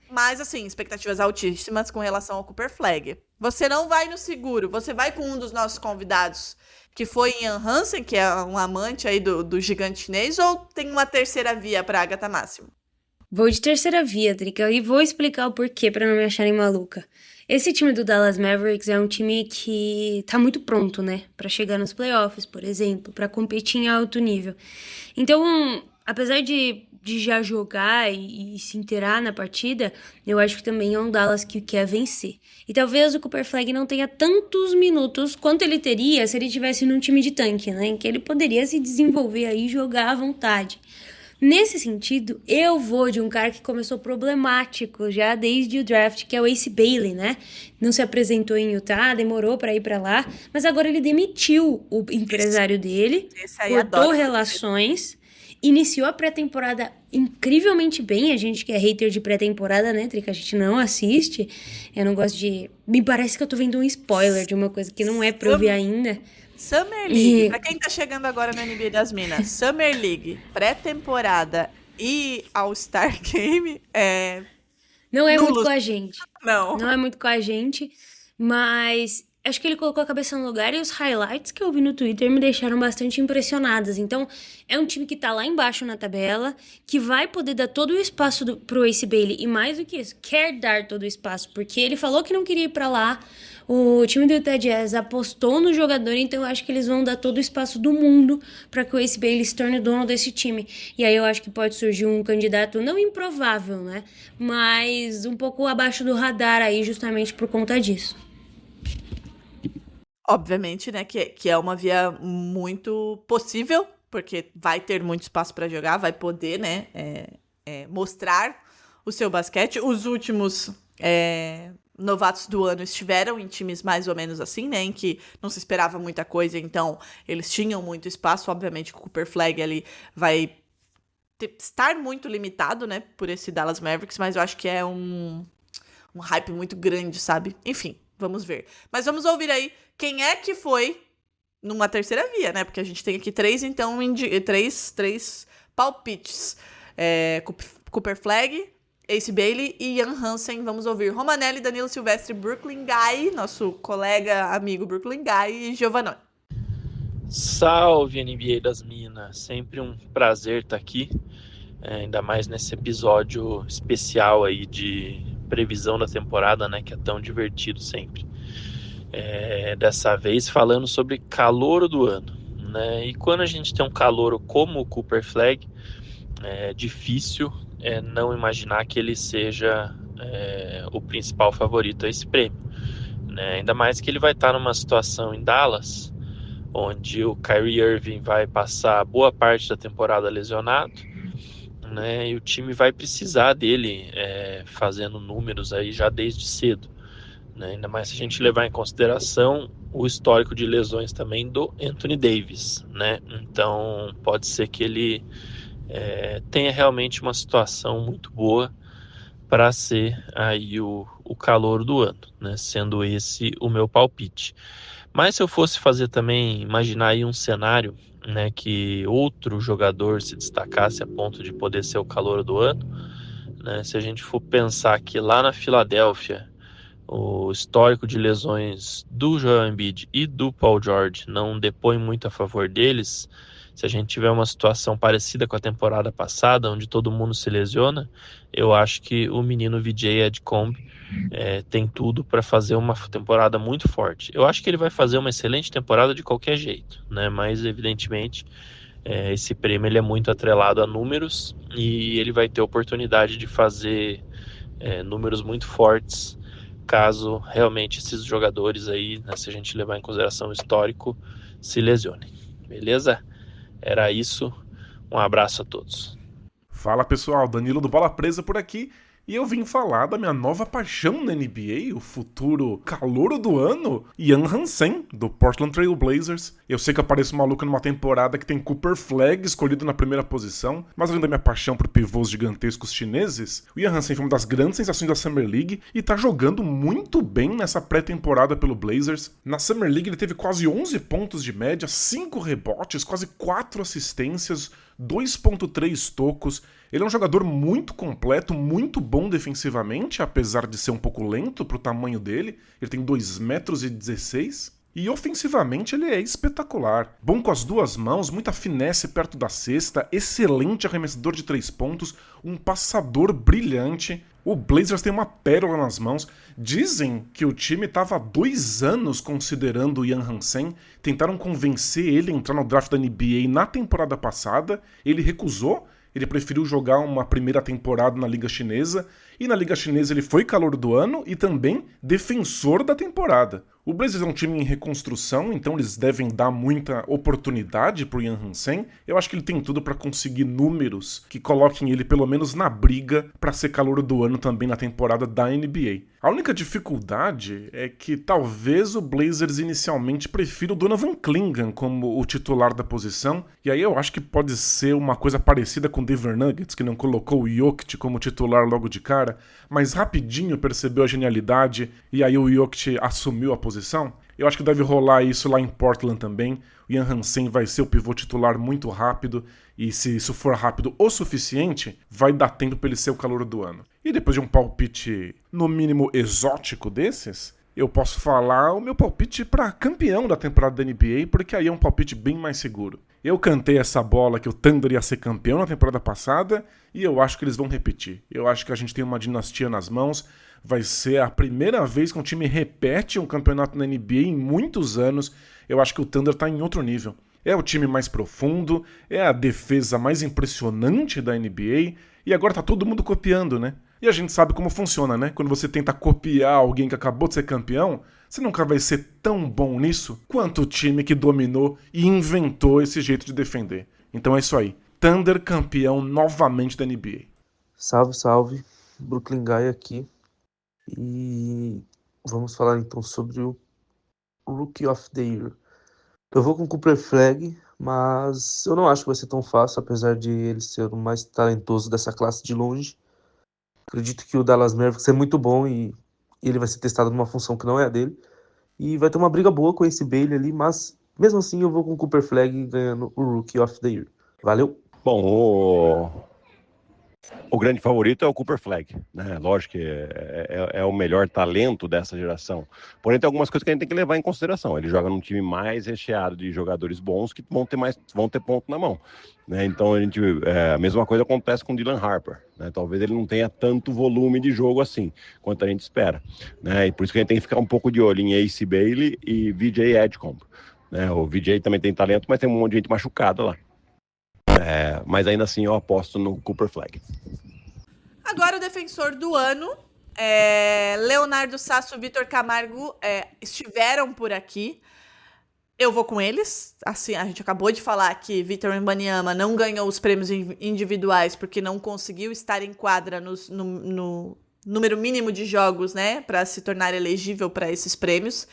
[SPEAKER 4] Mas, assim, expectativas altíssimas com relação ao Cooper Flag. Você não vai no seguro, você vai com um dos nossos convidados, que foi Ian Hansen, que é um amante aí do gigante chinês, ou tem uma terceira via pra Agatha Máximo?
[SPEAKER 5] Vou de terceira via, Drica, e vou explicar o porquê pra não me acharem maluca. Esse time do Dallas Mavericks é um time que tá muito pronto, né? Pra chegar nos playoffs, por exemplo, pra competir em alto nível. Então, apesar de já jogar e se inteirar na partida, eu acho que também é um Dallas que quer vencer. E talvez o Cooper Flag não tenha tantos minutos quanto ele teria se ele estivesse num time de tanque, né? Em que ele poderia se desenvolver aí e jogar à vontade. Nesse sentido, eu vou de um cara que começou problemático já desde o draft, que é o Ace Bailey, né? Não se apresentou em Utah, demorou pra ir pra lá, mas agora ele demitiu o empresário dele,
[SPEAKER 4] Esse aí
[SPEAKER 5] cortou
[SPEAKER 4] adoro.
[SPEAKER 5] relações, iniciou a pré-temporada incrivelmente bem. A gente que é hater de pré-temporada, né, Trica? A gente não assiste. Eu não gosto de... Me parece que eu tô vendo um spoiler de uma coisa que não é pra eu ver ainda.
[SPEAKER 4] Summer League, pra quem tá chegando agora na NBA das Minas, Summer League, pré-temporada e All-Star Game,
[SPEAKER 5] Não é muito
[SPEAKER 4] nulos.
[SPEAKER 5] com a gente.
[SPEAKER 4] Não.
[SPEAKER 5] Não é muito com a gente, mas acho que ele colocou a cabeça no lugar e os highlights que eu vi no Twitter me deixaram bastante impressionadas. Então, é um time que tá lá embaixo na tabela, que vai poder dar todo o espaço pro Ace Bailey, e mais do que isso, quer dar todo o espaço, porque ele falou que não queria ir pra lá. O time do Utah Jazz apostou no jogador, então eu acho que eles vão dar todo o espaço do mundo para que o Ace Bailey se torne dono desse time. E aí eu acho que pode surgir um candidato não improvável, né? Mas um pouco abaixo do radar aí, justamente por conta disso.
[SPEAKER 4] Obviamente, né, que é uma via muito possível, porque vai ter muito espaço pra jogar, vai poder, né, mostrar o seu basquete. Os últimos novatos do ano estiveram em times mais ou menos assim, né, em que não se esperava muita coisa, então eles tinham muito espaço. Obviamente o Cooper Flag ali vai estar muito limitado, né, por esse Dallas Mavericks, mas eu acho que é um hype muito grande, sabe? Enfim, vamos ver. Mas vamos ouvir aí quem é que foi numa terceira via, né, porque a gente tem aqui três palpites. Cooper Flag, Ace Bailey e Ian Hansen. Vamos ouvir Romanelli, Danilo Silvestre, Brooklyn Guy, nosso colega, amigo Brooklyn Guy, e Giovanni.
[SPEAKER 11] Salve, NBA das Minas. Sempre um prazer estar aqui, ainda mais nesse episódio especial aí de previsão da temporada, né, que é tão divertido sempre. Dessa vez falando sobre calouro do ano, né? E quando a gente tem um calouro como o Cooper Flag, é difícil não imaginar que ele seja o principal favorito a esse prêmio, né? Ainda mais que ele vai estar numa situação em Dallas, onde o Kyrie Irving vai passar boa parte da temporada lesionado, né? E o time vai precisar dele fazendo números aí já desde cedo, né? Ainda mais se a gente levar em consideração o histórico de lesões também do Anthony Davis, né? Então pode ser que ele tenha realmente uma situação muito boa para ser aí o calouro do ano, né? Sendo esse o meu palpite. Mas se eu fosse fazer também, imaginar aí um cenário, né, que outro jogador se destacasse a ponto de poder ser o calouro do ano, né? Se a gente for pensar que lá na Filadélfia o histórico de lesões do Joel Embiid e do Paul George não depõe muito a favor deles, se a gente tiver uma situação parecida com a temporada passada, onde todo mundo se lesiona, eu acho que o menino VJ Edgecombe tem tudo para fazer uma temporada muito forte. Eu acho que ele vai fazer uma excelente temporada de qualquer jeito, né? Mas evidentemente esse prêmio ele é muito atrelado a números e ele vai ter oportunidade de fazer números muito fortes caso realmente esses jogadores aí, né, se a gente levar em consideração o histórico, se lesionem. Beleza? Era isso. Um abraço a todos.
[SPEAKER 12] Fala pessoal, Danilo do Bola Presa por aqui. E eu vim falar da minha nova paixão na NBA, o futuro calouro do ano, Ian Hansen, do Portland Trail Blazers. Eu sei que eu pareço maluco numa temporada que tem Cooper Flag escolhido na primeira posição, mas além da minha paixão por pivôs gigantescos chineses, o Ian Hansen foi uma das grandes sensações da Summer League e tá jogando muito bem nessa pré-temporada pelo Blazers. Na Summer League ele teve quase 11 pontos de média, 5 rebotes, quase 4 assistências, 2.3 tocos. Ele é um jogador muito completo, muito bom defensivamente, apesar de ser um pouco lento pro tamanho dele. Ele tem 2,16 m. E ofensivamente ele é espetacular. Bom com as duas mãos, muita finesse perto da cesta, excelente arremessador de 3 pontos, um passador brilhante. O Blazers tem uma pérola nas mãos. Dizem que o time estava há 2 anos considerando o Ian Hansen. Tentaram convencer ele a entrar no draft da NBA na temporada passada. Ele recusou. Ele preferiu jogar uma primeira temporada na Liga Chinesa. E na Liga Chinesa ele foi calor do ano e também defensor da temporada. O Blazers é um time em reconstrução, então eles devem dar muita oportunidade pro Ian Hansen. Eu acho que ele tem tudo para conseguir números que coloquem ele pelo menos na briga para ser calor do ano também na temporada da NBA. A única dificuldade é que talvez o Blazers inicialmente prefira o Donovan Clingan como o titular da posição, e aí eu acho que pode ser uma coisa parecida com o Denver Nuggets, que não colocou o Jokic como titular logo de cara, mas rapidinho percebeu a genialidade e aí o Jokic assumiu a posição. Eu acho que deve rolar isso lá em Portland também. O Ian Hansen vai ser o pivô titular muito rápido e se isso for rápido o suficiente, vai dar tempo para ele ser o calouro do ano. E depois de um palpite no mínimo exótico desses, eu posso falar o meu palpite para campeão da temporada da NBA, porque aí é um palpite bem mais seguro. Eu cantei essa bola que o Thunder ia ser campeão na temporada passada e eu acho que eles vão repetir. Eu acho que a gente tem uma dinastia nas mãos. Vai ser a primeira vez que um time repete um campeonato na NBA em muitos anos. Eu acho que o Thunder tá em outro nível. É o time mais profundo, é a defesa mais impressionante da NBA e agora tá todo mundo copiando, né? E a gente sabe como funciona, né? Quando você tenta copiar alguém que acabou de ser campeão, você nunca vai ser tão bom nisso quanto o time que dominou e inventou esse jeito de defender. Então é isso aí. Thunder campeão novamente da NBA.
[SPEAKER 13] Salve, salve. Brooklyn Guy aqui. E vamos falar então sobre o Rookie of the Year. Eu vou com o Cooper Flag, mas eu não acho que vai ser tão fácil, apesar de ele ser o mais talentoso dessa classe de longe. Acredito que o Dallas Mavericks é muito bom e ele vai ser testado numa função que não é a dele. E vai ter uma briga boa com esse Bailey ali, mas mesmo assim eu vou com o Cooper Flag ganhando o Rookie of the Year. Valeu!
[SPEAKER 14] Bom, o grande favorito é o Cooper Flag, né? Lógico que é o melhor talento dessa geração. Porém, tem algumas coisas que a gente tem que levar em consideração. Ele joga num time mais recheado de jogadores bons que vão ter ponto na mão, né? Então, a mesma coisa acontece com o Dylan Harper, né? Talvez ele não tenha tanto volume de jogo assim, quanto a gente espera, né? E por isso que a gente tem que ficar um pouco de olho em Ace Bailey e VJ Edgecombe, né? O VJ também tem talento, mas tem um monte de gente machucada lá. Mas ainda assim eu aposto no Cooper Flag.
[SPEAKER 4] Agora o defensor do ano, Leonardo Sasso e Vitor Camargo estiveram por aqui. Eu vou com eles. Assim, a gente acabou de falar que Victor Wembanyama não ganhou os prêmios individuais porque não conseguiu estar em quadra no número mínimo de jogos, né, para se tornar elegível para esses prêmios.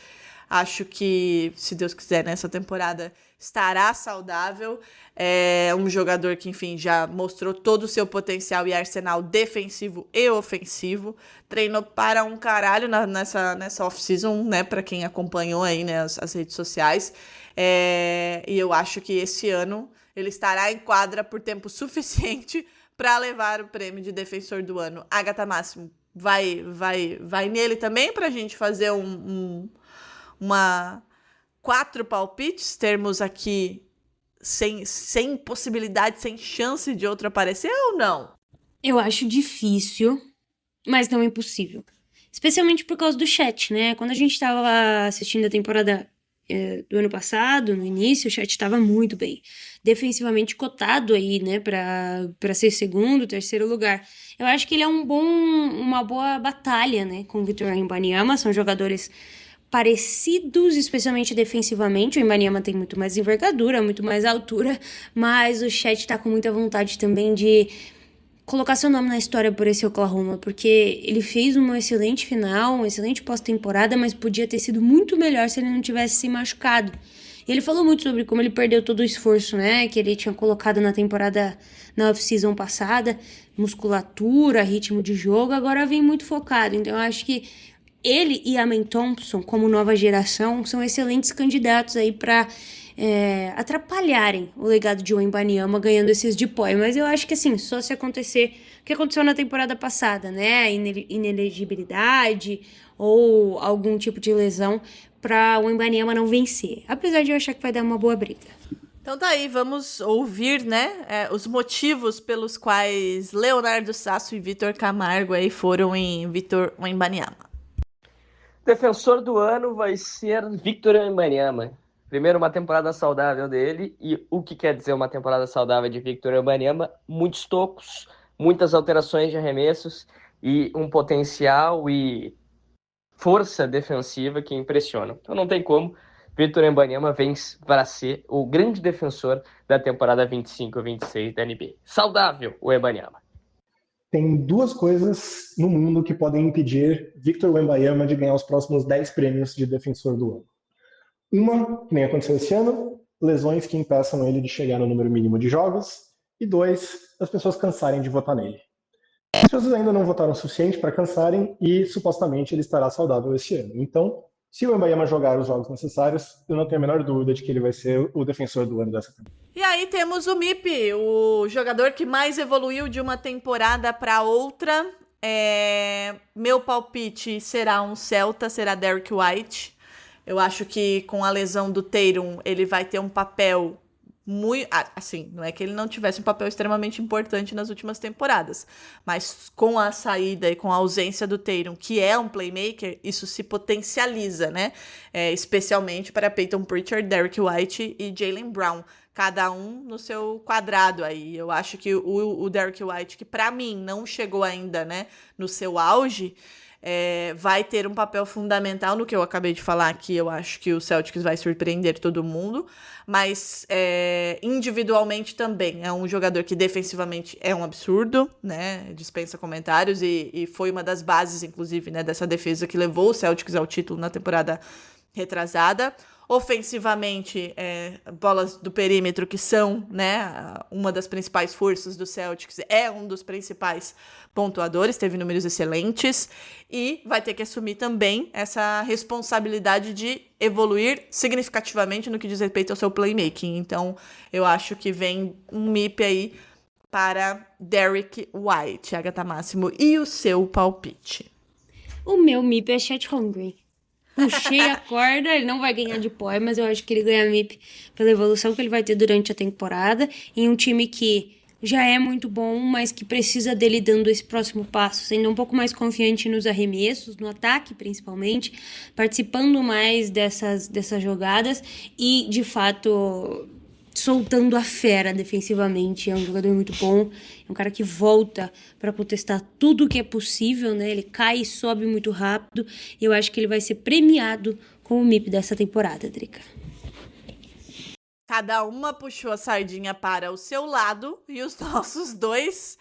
[SPEAKER 4] Acho que, se Deus quiser, nessa temporada estará saudável. É um jogador que, enfim, já mostrou todo o seu potencial e arsenal defensivo e ofensivo. Treinou para um caralho nessa off-season, né? Para quem acompanhou aí, né, as redes sociais. E eu acho que esse ano ele estará em quadra por tempo suficiente para levar o prêmio de defensor do ano. Agatha Máximo, vai nele também para a gente fazer uma 4 palpites, termos aqui sem possibilidade, sem chance de outro aparecer ou não?
[SPEAKER 5] Eu acho difícil, mas não impossível. Especialmente por causa do chat, né? Quando a gente tava assistindo a temporada do ano passado, no início, o chat estava muito bem. Defensivamente cotado aí, né? Pra ser segundo, terceiro lugar. Eu acho que ele é uma boa batalha, né? Com o Victor Wembanyama. São jogadores parecidos, especialmente defensivamente. O Wembanyama tem muito mais envergadura, muito mais altura, mas o Chet tá com muita vontade também de colocar seu nome na história por esse Oklahoma, porque ele fez uma excelente final, uma excelente pós-temporada, mas podia ter sido muito melhor se ele não tivesse se machucado. E ele falou muito sobre como ele perdeu todo o esforço, né, que ele tinha colocado na temporada, na off-season passada, musculatura, ritmo de jogo, agora vem muito focado. Então eu acho que ele e Amen Thompson, como nova geração, são excelentes candidatos aí para atrapalharem o legado de Wembanyama ganhando esses DPOY. Mas eu acho que assim, só se acontecer o que aconteceu na temporada passada, né? Inelegibilidade ou algum tipo de lesão para o Wembanyama não vencer. Apesar de eu achar que vai dar uma boa briga.
[SPEAKER 4] Então tá aí, vamos ouvir, né, os motivos pelos quais Leonardo Sasso e Vitor Camargo aí foram em Vitor Wembanyama.
[SPEAKER 15] Defensor do ano vai ser Victor Wembanyama. Primeiro, uma temporada saudável dele. E o que quer dizer uma temporada saudável de Victor Wembanyama? Muitos tocos, muitas alterações de arremessos e um potencial e força defensiva que impressionam. Então não tem como. Victor Wembanyama vem para ser o grande defensor da temporada 25-26 da NBA. Saudável o Wembanyama.
[SPEAKER 16] Tem duas coisas no mundo que podem impedir Victor Wembanyama de ganhar os próximos 10 prêmios de defensor do ano. Uma, que nem aconteceu esse ano, lesões que impeçam ele de chegar no número mínimo de jogos. E dois, as pessoas cansarem de votar nele. As pessoas ainda não votaram o suficiente para cansarem e supostamente ele estará saudável esse ano. Então, se o Wembanyama jogar os jogos necessários, eu não tenho a menor dúvida de que ele vai ser o defensor do ano dessa temporada.
[SPEAKER 4] E aí temos o MIP, o jogador que mais evoluiu de uma temporada para outra. Meu palpite será um Celta, será Derrick White. Eu acho que com a lesão do Tatum, ele vai ter um papel muito... Assim, não é que ele não tivesse um papel extremamente importante nas últimas temporadas, mas com a saída e com a ausência do Tatum, que é um playmaker, isso se potencializa, né? Especialmente para Peyton Pritchard, Derrick White e Jaylen Brown. Cada um no seu quadrado aí. Eu acho que o Derrick White, que para mim não chegou ainda, né, no seu auge, vai ter um papel fundamental no que eu acabei de falar aqui. Eu acho que o Celtics vai surpreender todo mundo, mas individualmente também é um jogador que defensivamente é um absurdo, né? Dispensa comentários e foi uma das bases, inclusive, né, dessa defesa que levou o Celtics ao título na temporada retrasada. Ofensivamente, bolas do perímetro, que são, né, uma das principais forças do Celtics, é um dos principais pontuadores, teve números excelentes, e vai ter que assumir também essa responsabilidade de evoluir significativamente no que diz respeito ao seu playmaking. Então, eu acho que vem um MIP aí para Derrick White, Agatha Máximo, e o seu palpite?
[SPEAKER 5] O meu MIP é Chet Holmgren. Puxei a corda, ele não vai ganhar de DPOY, mas eu acho que ele ganha MIP pela evolução que ele vai ter durante a temporada, em um time que já é muito bom, mas que precisa dele dando esse próximo passo, sendo um pouco mais confiante nos arremessos, no ataque principalmente, participando mais dessas jogadas e, de fato, soltando a fera defensivamente. É um jogador muito bom, é um cara que volta para contestar tudo que é possível, né? Ele cai e sobe muito rápido, e eu acho que ele vai ser premiado com o MIP dessa temporada, Drica.
[SPEAKER 4] Cada uma puxou a sardinha para o seu lado, e os nossos dois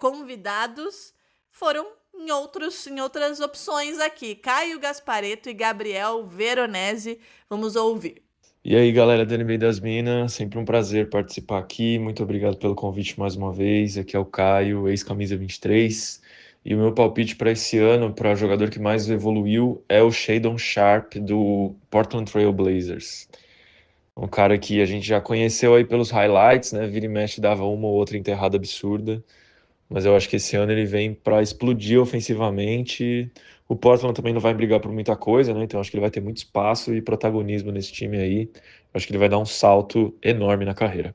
[SPEAKER 4] convidados foram em outras opções aqui. Caio Gasparetto e Gabriel Veronese. Vamos ouvir.
[SPEAKER 10] E aí, galera da NBA das Minas, sempre um prazer participar aqui. Muito obrigado pelo convite mais uma vez. Aqui é o Caio, ex-camisa 23. E o meu palpite para esse ano, para o jogador que mais evoluiu, é o Shadon Sharpe, do Portland Trail Blazers. Um cara que a gente já conheceu aí pelos highlights, né? Vira e mexe dava uma ou outra enterrada absurda. Mas eu acho que esse ano ele vem para explodir ofensivamente. O Portland também não vai brigar por muita coisa, né? Então acho que ele vai ter muito espaço e protagonismo nesse time aí. Acho que ele vai dar um salto enorme na carreira.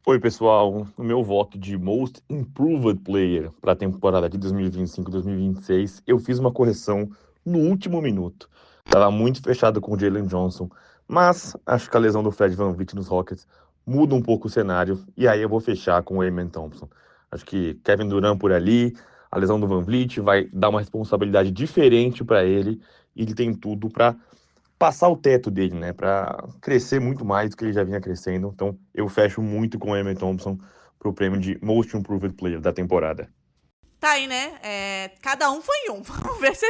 [SPEAKER 17] Oi, pessoal. O meu voto de Most Improved Player para a temporada de 2025-2026, eu fiz uma correção no último minuto. Estava muito fechado com o Jalen Johnson, mas acho que a lesão do Fred VanVleet nos Rockets muda um pouco o cenário, e aí eu vou fechar com o Amen Thompson. Acho que Kevin Durant por ali, a lesão do VanVleet vai dar uma responsabilidade diferente para ele, e ele tem tudo para passar o teto dele, né? Para crescer muito mais do que ele já vinha crescendo. Então eu fecho muito com o Amen Thompson, para o prêmio de Most Improved Player da temporada.
[SPEAKER 4] Tá aí, né? Cada um foi um. Vamos ver se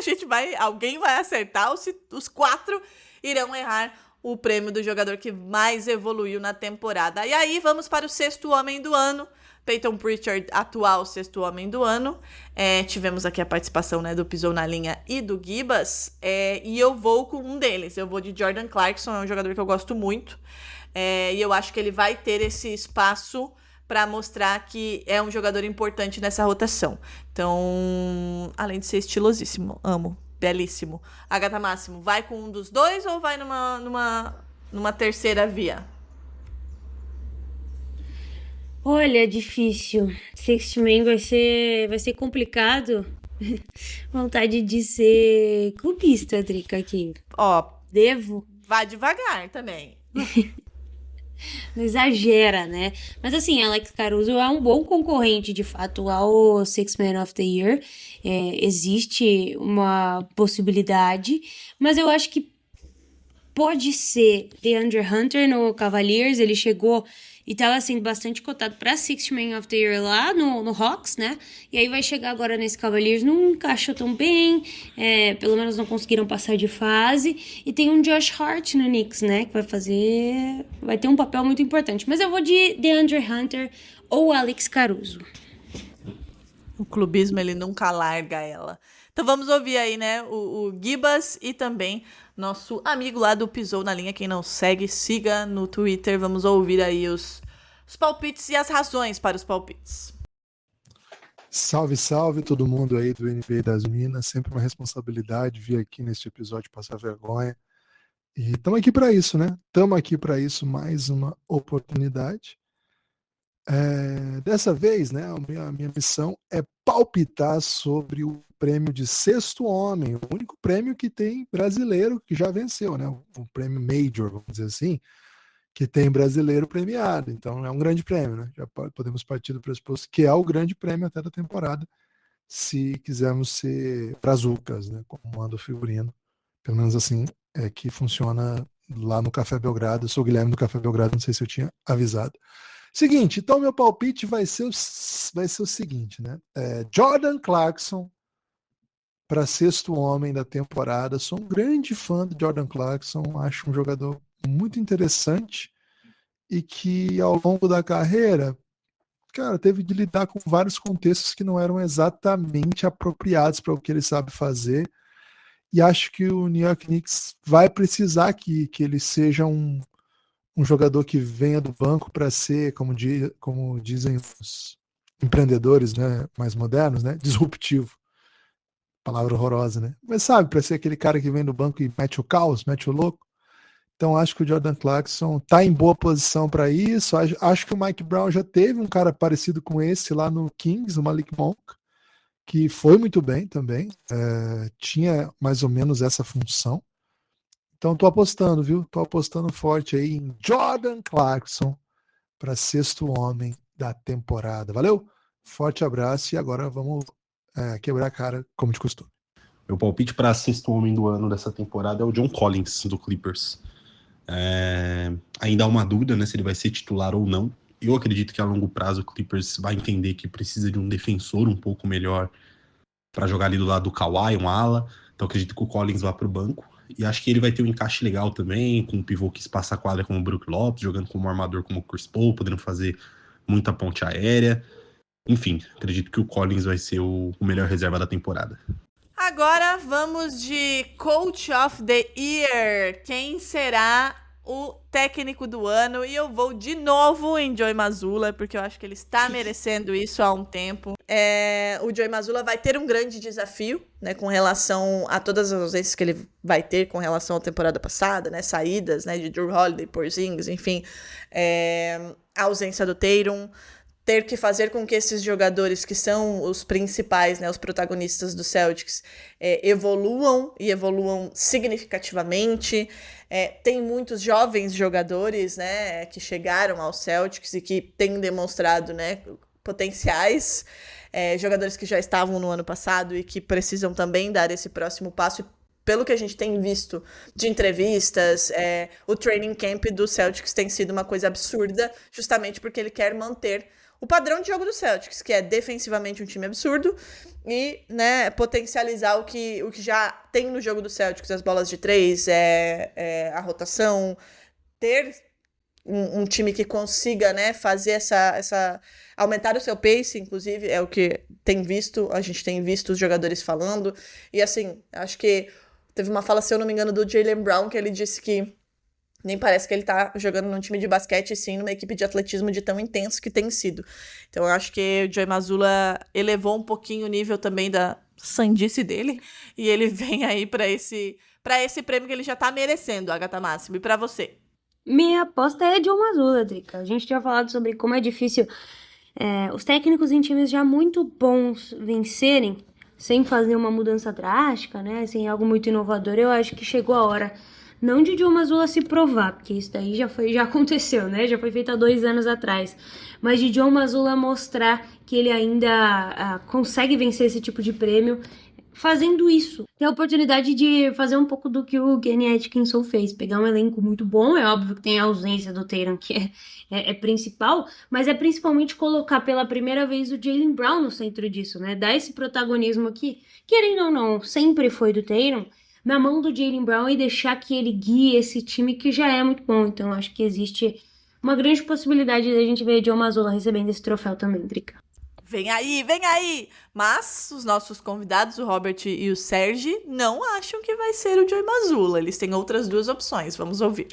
[SPEAKER 4] alguém vai acertar ou se os 4 irão errar o prêmio do jogador que mais evoluiu na temporada. E aí, vamos para o 6º homem do ano. Peyton Pritchard, atual 6º homem do ano. Tivemos aqui a participação, né, do Pisou na Linha e do Gibas. E eu vou com um deles. Eu vou de Jordan Clarkson, é um jogador que eu gosto muito. E eu acho que ele vai ter esse espaço para mostrar que é um jogador importante nessa rotação. Então, além de ser estilosíssimo, amo, belíssimo. Agatha Máximo, vai com um dos dois ou vai numa terceira via?
[SPEAKER 5] Olha, difícil. Sixth Man vai ser complicado. Vontade de ser clubista, Drica, aqui. Devo?
[SPEAKER 4] Vai devagar também.
[SPEAKER 5] Não exagera, né? Mas assim, Alex Caruso é um bom concorrente, de fato, ao Sixth Man of the Year. Existe uma possibilidade, mas eu acho que pode ser DeAndre Hunter no Cavaliers. Ele chegou e estava sendo bastante cotado para Sixth Man of the Year lá no Hawks, né? E aí vai chegar agora nesse Cavaliers, não encaixou tão bem, pelo menos não conseguiram passar de fase. E tem um Josh Hart no Knicks, né? Que vai ter um papel muito importante. Mas eu vou de DeAndre Hunter ou Alex Caruso.
[SPEAKER 4] O clubismo, ele nunca larga ela. Então vamos ouvir aí, né, o Gibas e também nosso amigo lá do Pisou na Linha. Quem não segue, siga no Twitter. Vamos ouvir aí os palpites e as razões para os palpites.
[SPEAKER 18] Salve, salve todo mundo aí do NBA das Minas. Sempre uma responsabilidade vir aqui neste episódio passar vergonha. E estamos aqui para isso, né? Estamos aqui para isso, mais uma oportunidade. Dessa vez, né, a minha missão é palpitar sobre o prêmio de 6º homem, o único prêmio que tem brasileiro que já venceu, né? O prêmio Major, vamos dizer assim, que tem brasileiro premiado. Então é um grande prêmio, né? Já podemos partir do pressuposto que é o grande prêmio até da temporada, se quisermos ser brazucas, né? Como manda o figurino. Pelo menos assim é que funciona lá no Café Belgrado. Eu sou o Guilherme do Café Belgrado, não sei se eu tinha avisado. Seguinte, então meu palpite vai ser o seguinte, né? Jordan Clarkson para 6º homem da temporada. Sou um grande fã do Jordan Clarkson, acho um jogador muito interessante e que ao longo da carreira, cara, teve de lidar com vários contextos que não eram exatamente apropriados para o que ele sabe fazer. E acho que o New York Knicks vai precisar que ele seja um jogador que venha do banco para ser, como dizem os empreendedores, né, mais modernos, né, disruptivo. Palavra horrorosa, né? Mas sabe, para ser aquele cara que vem do banco e mete o caos, mete o louco. Então acho que o Jordan Clarkson está em boa posição para isso. Acho que o Mike Brown já teve um cara parecido com esse lá no Kings, o Malik Monk, que foi muito bem também. Tinha mais ou menos essa função. Então tô apostando, viu? Tô apostando forte aí em Jordan Clarkson para 6º homem da temporada. Valeu? Forte abraço e agora vamos quebrar a cara como de costume.
[SPEAKER 19] Meu palpite para 6º homem do ano dessa temporada é o John Collins, do Clippers. Ainda há uma dúvida, né, se ele vai ser titular ou não. Eu acredito que a longo prazo o Clippers vai entender que precisa de um defensor um pouco melhor para jogar ali do lado do Kawhi, um ala. Então acredito que o Collins vá para o banco. E acho que ele vai ter um encaixe legal também, com um pivô que espaça a quadra como o Brook Lopes, jogando como armador como o Chris Paul, podendo fazer muita ponte aérea. Enfim, acredito que o Collins vai ser o melhor reserva da temporada.
[SPEAKER 4] Agora vamos de Coach of the Year. Quem será o técnico do ano? E eu vou de novo em Joey Mazzulla, porque eu acho que ele está merecendo isso há um tempo. O Joey Mazzulla vai ter um grande desafio, né, com relação a todas as ausências que ele vai ter com relação à temporada passada, né, saídas, né, de Jrue Holiday, Porzingis, enfim, a ausência do Tatum, ter que fazer com que esses jogadores que são os principais, né, os protagonistas do Celtics, evoluam significativamente. Tem muitos jovens jogadores, né, que chegaram ao Celtics e que têm demonstrado, né, potenciais, jogadores que já estavam no ano passado e que precisam também dar esse próximo passo. Pelo que a gente tem visto de entrevistas, o training camp do Celtics tem sido uma coisa absurda, justamente porque ele quer manter o padrão de jogo do Celtics, que é defensivamente um time absurdo e, né, potencializar o que já tem no jogo do Celtics, as bolas de 3, a rotação, ter um time que consiga, né, fazer essa aumentar o seu pace, inclusive, é o que a gente tem visto os jogadores falando, e assim, acho que teve uma fala, se eu não me engano, do Jaylen Brown, que ele disse que nem parece que ele tá jogando num time de basquete, sim, numa equipe de atletismo de tão intenso que tem sido. Então eu acho que o Joey Mazzulla elevou um pouquinho o nível também da sandice dele, e ele vem aí pra esse prêmio que ele já tá merecendo, Agatha Máximo. E pra você?
[SPEAKER 5] Minha aposta é Joe Mazzulla, Drica. A gente tinha falado sobre como é difícil os técnicos em times já muito bons vencerem sem fazer uma mudança drástica, né? Sem algo muito inovador. Eu acho que chegou a hora, não de Joe Mazzulla se provar, porque isso daí já aconteceu, né? Já foi feito há 2 anos atrás. Mas de Joe Mazzulla mostrar que ele ainda consegue vencer esse tipo de prêmio fazendo isso. Tem a oportunidade de fazer um pouco do que o Kenny Atkinson fez. Pegar um elenco muito bom, é óbvio que tem a ausência do Tatum, que é principal, mas é principalmente colocar pela primeira vez o Jaylen Brown no centro disso, né? Dar esse protagonismo aqui, querendo ou não, sempre foi do Tatum, na mão do Jaylen Brown, e deixar que ele guie esse time que já é muito bom. Então acho que existe uma grande possibilidade de a gente ver Joe Mazzulla recebendo esse troféu também, Drica.
[SPEAKER 4] Vem aí, vem aí! Mas os nossos convidados, o Robert e o Sergi, não acham que vai ser o Joey Mazzulla. Eles têm outras 2 opções. Vamos ouvir.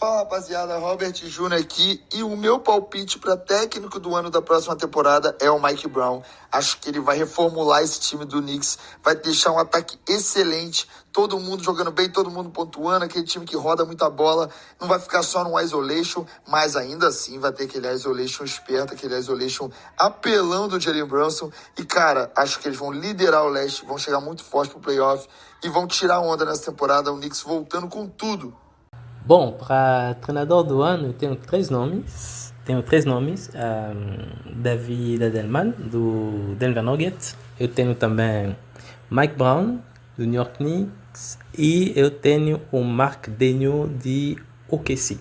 [SPEAKER 20] Fala, rapaziada, Robert Júnior aqui, e o meu palpite para técnico do ano da próxima temporada é o Mike Brown. Acho que ele vai reformular esse time do Knicks, vai deixar um ataque excelente, todo mundo jogando bem, todo mundo pontuando, aquele time que roda muita bola, não vai ficar só no isolation, mas ainda assim vai ter aquele isolation esperto, aquele isolation apelão do Jalen Brunson, e cara, acho que eles vão liderar o leste, vão chegar muito forte pro playoff e vão tirar onda nessa temporada, o Knicks voltando com tudo.
[SPEAKER 21] Bom, para treinador do ano, eu tenho 3 nomes. David Adelman, do Denver Nuggets. Eu tenho também Mike Brown, do New York Knicks. E eu tenho o Mark Daigneault, de OKC.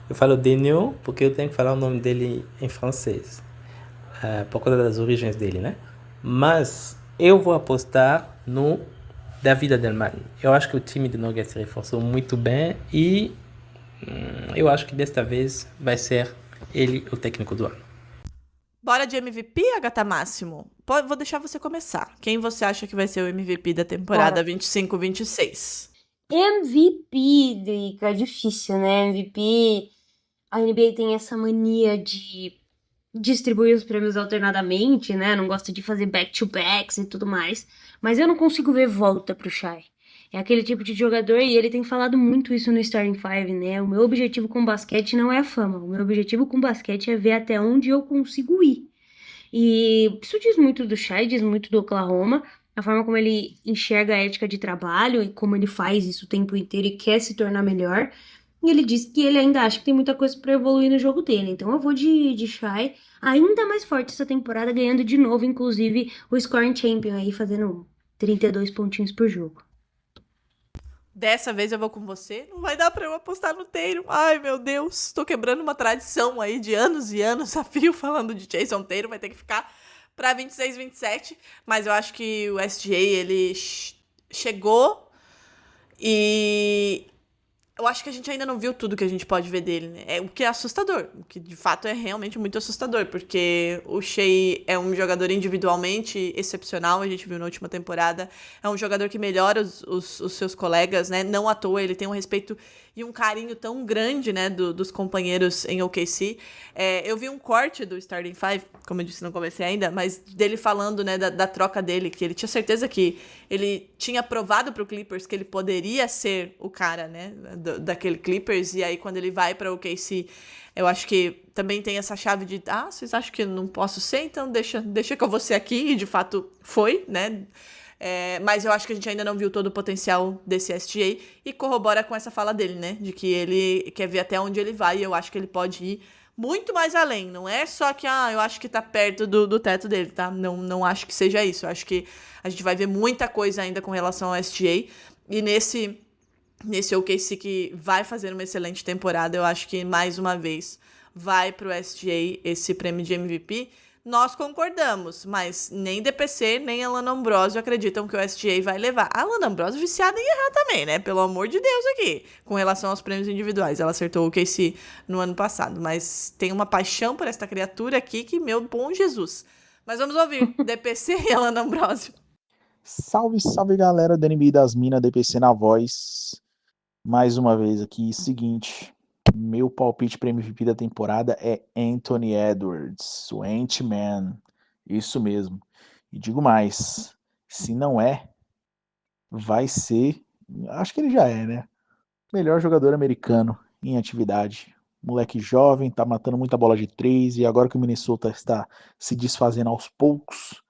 [SPEAKER 21] Eu falo Daigneault porque eu tenho que falar o nome dele em francês, por causa das origens dele, né? Mas eu vou apostar no David Adelman. Eu acho que o time do Nuggets se reforçou muito bem e eu acho que desta vez vai ser ele o técnico do ano.
[SPEAKER 4] Bora de MVP, Agatha Máximo? Vou deixar você começar. Quem você acha que vai ser o MVP da temporada 25-26?
[SPEAKER 5] MVP, Drica, é difícil, né? MVP, a NBA tem essa mania de distribuir os prêmios alternadamente, né? Não gosta de fazer back-to-backs e tudo mais. Mas eu não consigo ver volta pro Shai. É aquele tipo de jogador, e ele tem falado muito isso no Starting Five, né? O meu objetivo com basquete não é a fama. O meu objetivo com basquete é ver até onde eu consigo ir. E isso diz muito do Shai, diz muito do Oklahoma. A forma como ele enxerga a ética de trabalho e como ele faz isso o tempo inteiro e quer se tornar melhor. E ele disse que ele ainda acha que tem muita coisa pra evoluir no jogo dele. Então eu vou de Shai, ainda mais forte essa temporada, ganhando de novo, inclusive, o Scoring Champion aí, fazendo 32 pontinhos por jogo.
[SPEAKER 4] Dessa vez eu vou com você. Não vai dar pra eu apostar no Tatum. Ai, meu Deus. Tô quebrando uma tradição aí de anos e anos a fio falando de Jason Tatum. Vai ter que ficar pra 26-27. Mas eu acho que o SGA, ele chegou e eu acho que a gente ainda não viu tudo que a gente pode ver dele, né? O que é assustador, o que de fato é realmente muito assustador, porque o Shai é um jogador individualmente excepcional, a gente viu na última temporada, é um jogador que melhora os seus colegas, né? Não à toa, ele tem um respeito e um carinho tão grande, né, dos companheiros em OKC. Eu vi um corte do Starting Five, como eu disse, não comecei ainda, mas dele falando, né, da troca dele, que ele tinha certeza que ele tinha provado pro Clippers que ele poderia ser o cara, né, daquele Clippers, e aí quando ele vai pra OKC, eu acho que também tem essa chave de, vocês acham que eu não posso ser? Então deixa que eu vou ser aqui, e de fato foi, né? Mas eu acho que a gente ainda não viu todo o potencial desse SGA, e corrobora com essa fala dele, né? De que ele quer ver até onde ele vai, e eu acho que ele pode ir muito mais além. Não é só que, eu acho que tá perto do teto dele, tá? Não acho que seja isso. Eu acho que a gente vai ver muita coisa ainda com relação ao SGA, e nesse OKC que vai fazer uma excelente temporada, eu acho que, mais uma vez, vai pro SGA esse prêmio de MVP. Nós concordamos, mas nem DPC, nem Alan Ambrosio acreditam que o SGA vai levar. A Alan Ambrosio viciada em errar também, né? Pelo amor de Deus aqui. Com relação aos prêmios individuais. Ela acertou o KC no ano passado. Mas tem uma paixão por esta criatura aqui que, meu bom Jesus. Mas vamos ouvir DPC e Alan Ambrosio.
[SPEAKER 1] Salve, salve galera da NBA das Minas, DPC na voz. Mais uma vez aqui, seguinte. Meu palpite para MVP da temporada é Anthony Edwards, o Ant-Man. Isso mesmo. E digo mais, se não é, vai ser, acho que ele já é, né? Melhor jogador americano em atividade. Moleque jovem, tá matando muita bola de 3 e agora que o Minnesota está se desfazendo aos poucos,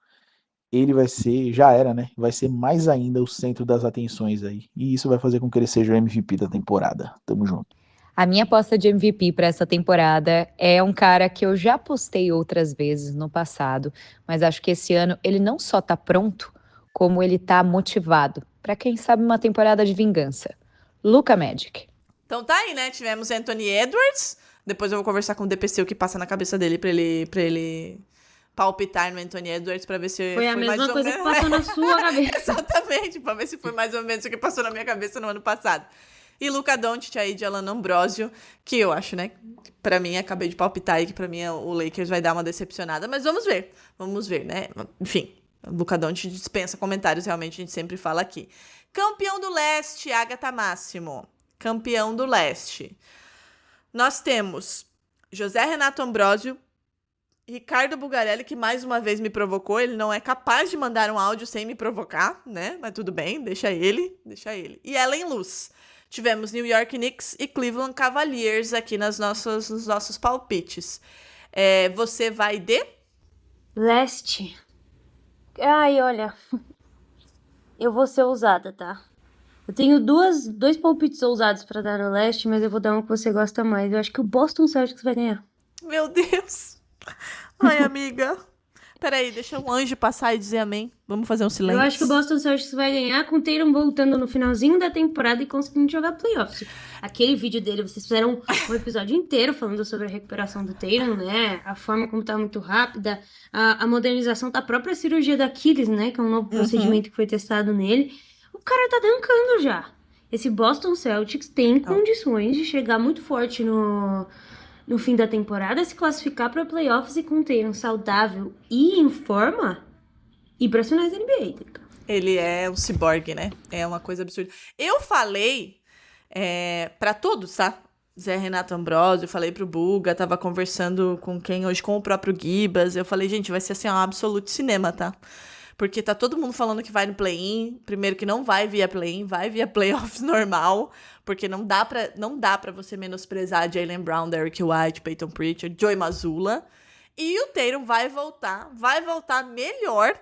[SPEAKER 1] ele vai ser, já era, né? Vai ser mais ainda o centro das atenções aí. E isso vai fazer com que ele seja o MVP da temporada. Tamo junto.
[SPEAKER 22] A minha aposta de MVP para essa temporada é um cara que eu já postei outras vezes no passado, mas acho que esse ano ele não só tá pronto, como ele tá motivado para quem sabe uma temporada de vingança. Luka Magic.
[SPEAKER 4] Então tá aí, né? Tivemos Anthony Edwards. Depois eu vou conversar com o DPC o que passa na cabeça dele pra ele palpitar no Anthony Edwards pra ver se
[SPEAKER 5] Foi a
[SPEAKER 4] mais
[SPEAKER 5] mesma
[SPEAKER 4] ou
[SPEAKER 5] coisa que
[SPEAKER 4] menos-
[SPEAKER 5] passou na sua cabeça.
[SPEAKER 4] Exatamente, pra ver se foi mais ou menos o que passou na minha cabeça no ano passado. E Luka Doncic aí de Alan Ambrosio, que eu acho, né, pra mim, acabei de palpitar aí que pra mim o Lakers vai dar uma decepcionada, mas vamos ver, né, enfim, Luka Doncic dispensa comentários, realmente a gente sempre fala aqui. Campeão do Leste, Agatha Máximo, campeão do Leste. Nós temos José Renato Ambrosio, Ricardo Bugarelli, que mais uma vez me provocou, ele não é capaz de mandar um áudio sem me provocar, né, mas tudo bem, deixa ele. E Ellen Luz. Tivemos New York Knicks e Cleveland Cavaliers aqui nos nossos palpites. Você vai de?
[SPEAKER 5] Leste. Ai, olha. Eu vou ser ousada, tá? Eu tenho dois palpites ousados pra dar no Leste, mas eu vou dar um que você gosta mais. Eu acho que o Boston Celtics vai ganhar.
[SPEAKER 4] Meu Deus. Ai, amiga. Peraí, deixa um anjo passar e dizer amém. Vamos fazer um silêncio.
[SPEAKER 5] Eu acho que o Boston Celtics vai ganhar com o Tatum voltando no finalzinho da temporada e conseguindo jogar playoffs. Aquele vídeo dele, vocês fizeram um episódio inteiro falando sobre a recuperação do Tatum, né? A forma como tá muito rápida, a modernização da própria cirurgia da Aquiles, né? Que é um novo procedimento que foi testado nele. O cara tá dancando já. Esse Boston Celtics tem condições de chegar muito forte no fim da temporada, se classificar para playoffs e com o Tatum saudável e em forma, ir para as finais da NBA.
[SPEAKER 4] Ele é um ciborgue, né? É uma coisa absurda. Eu falei pra todos, tá? Zé Renato Ambrosio, falei pro Buga, tava conversando com quem hoje? Com o próprio Gibas. Eu falei, gente, vai ser assim, um absoluto cinema, tá? Porque tá todo mundo falando que vai no play-in. Primeiro que não vai via play-in, vai via playoffs normal. Porque não dá pra você menosprezar Jaylen Brown, Derrick White, Peyton Pritchard, Joey Mazzulla. E o Tatum vai voltar melhor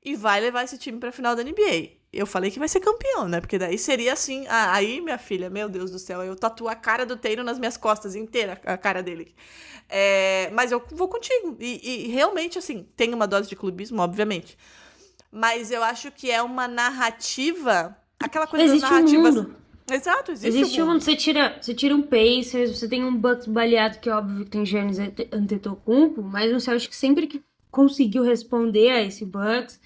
[SPEAKER 4] e vai levar esse time pra final da NBA. Eu falei que vai ser campeão, né? Porque daí seria assim... aí, minha filha, meu Deus do céu, eu tatuo a cara do Tatum nas minhas costas inteira, a cara dele. Mas eu vou contigo. E realmente, assim, tem uma dose de clubismo, obviamente. Mas eu acho que é uma narrativa... Aquela coisa das narrativas...
[SPEAKER 5] mundo.
[SPEAKER 4] Exato,
[SPEAKER 5] Existe um mundo. Você tira um Pacers, você tem um Bucks baleado, que é óbvio que tem Giannis Antetokounmpo, mas um Celtics sempre que conseguiu responder a esse Bucks.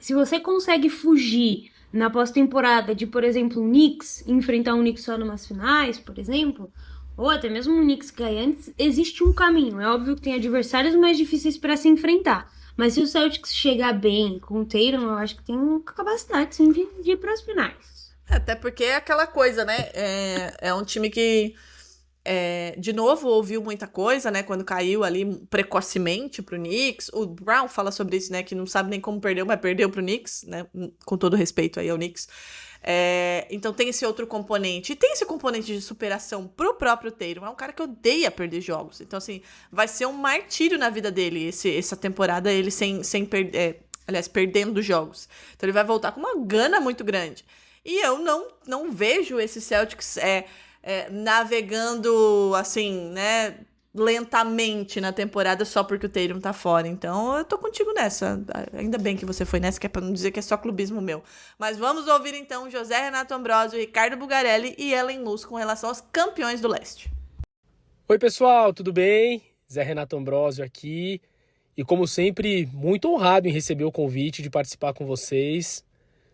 [SPEAKER 5] Se você consegue fugir na pós-temporada de, por exemplo, o Knicks, enfrentar um Knicks só numas finais, por exemplo, ou até mesmo um Knicks ganhante, existe um caminho. É óbvio que tem adversários mais difíceis para se enfrentar. Mas se o Celtics chegar bem com o Tatum, eu acho que tem uma capacidade, sim, de ir para as finais.
[SPEAKER 4] Até porque é aquela coisa, né? É um time que, de novo, ouviu muita coisa, né? Quando caiu ali precocemente pro Knicks. O Brown fala sobre isso, né? Que não sabe nem como perdeu, mas perdeu pro Knicks, né? Com todo respeito aí ao Knicks. Então tem esse outro componente. E tem esse componente de superação pro próprio Tatum. É um cara que odeia perder jogos. Então, assim, vai ser um martírio na vida dele essa temporada, ele sem perder... aliás, perdendo jogos. Então ele vai voltar com uma gana muito grande. E eu não vejo esse Celtics navegando, assim, né, lentamente na temporada só porque o Tatum tá fora. Então, eu tô contigo nessa. Ainda bem que você foi nessa, que é pra não dizer que é só clubismo meu. Mas vamos ouvir, então, José Renato Ambrosio, Ricardo Bugarelli e Ellen Luz com relação aos campeões do Leste.
[SPEAKER 2] Oi, pessoal, tudo bem? Zé Renato Ambrosio aqui. E como sempre, muito honrado em receber o convite de participar com vocês.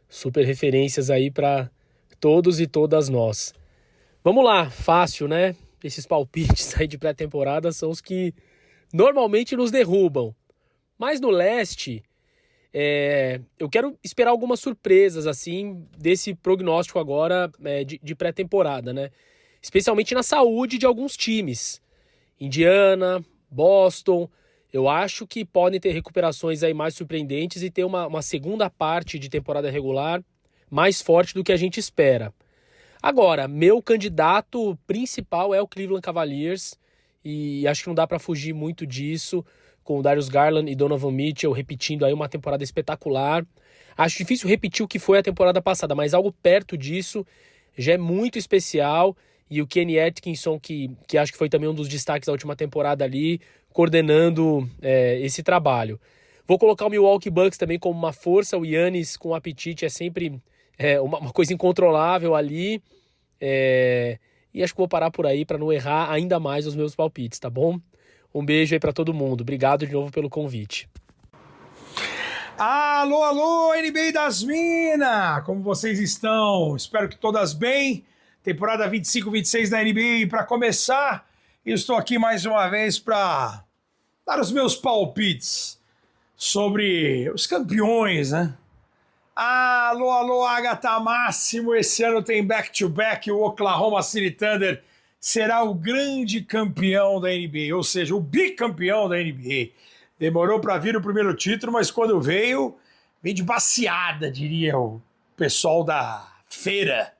[SPEAKER 2] Super referências aí para todos e todas nós. Vamos lá, fácil, né? Esses palpites aí de pré-temporada são os que normalmente nos derrubam. Mas no leste, eu quero esperar algumas surpresas assim desse prognóstico agora de pré-temporada, né? Especialmente na saúde de alguns times. Indiana, Boston, eu acho que podem ter recuperações aí mais surpreendentes e ter uma segunda parte de temporada regular mais forte do que a gente espera. Agora, meu candidato principal é o Cleveland Cavaliers e acho que não dá para fugir muito disso, com o Darius Garland e Donovan Mitchell repetindo aí uma temporada espetacular. Acho difícil repetir o que foi a temporada passada, mas algo perto disso já é muito especial. E o Kenny Atkinson, que acho que foi também um dos destaques da última temporada ali, coordenando esse trabalho. Vou colocar o Milwaukee Bucks também como uma força. O Giannis com apetite é sempre uma coisa incontrolável ali. E acho que vou parar por aí para não errar ainda mais os meus palpites, tá bom? Um beijo aí para todo mundo. Obrigado de novo pelo convite.
[SPEAKER 3] Alô, alô, NBA das Minas! Como vocês estão? Espero que todas bem. Temporada 25-26 da NBA para começar. Estou aqui mais uma vez para dar os meus palpites sobre os campeões, né? Alô, alô, Agatha Máximo. Esse ano tem back-to-back. O Oklahoma City Thunder será o grande campeão da NBA, ou seja, o bicampeão da NBA. Demorou para vir o primeiro título, mas quando veio de baciada, diria o pessoal da feira.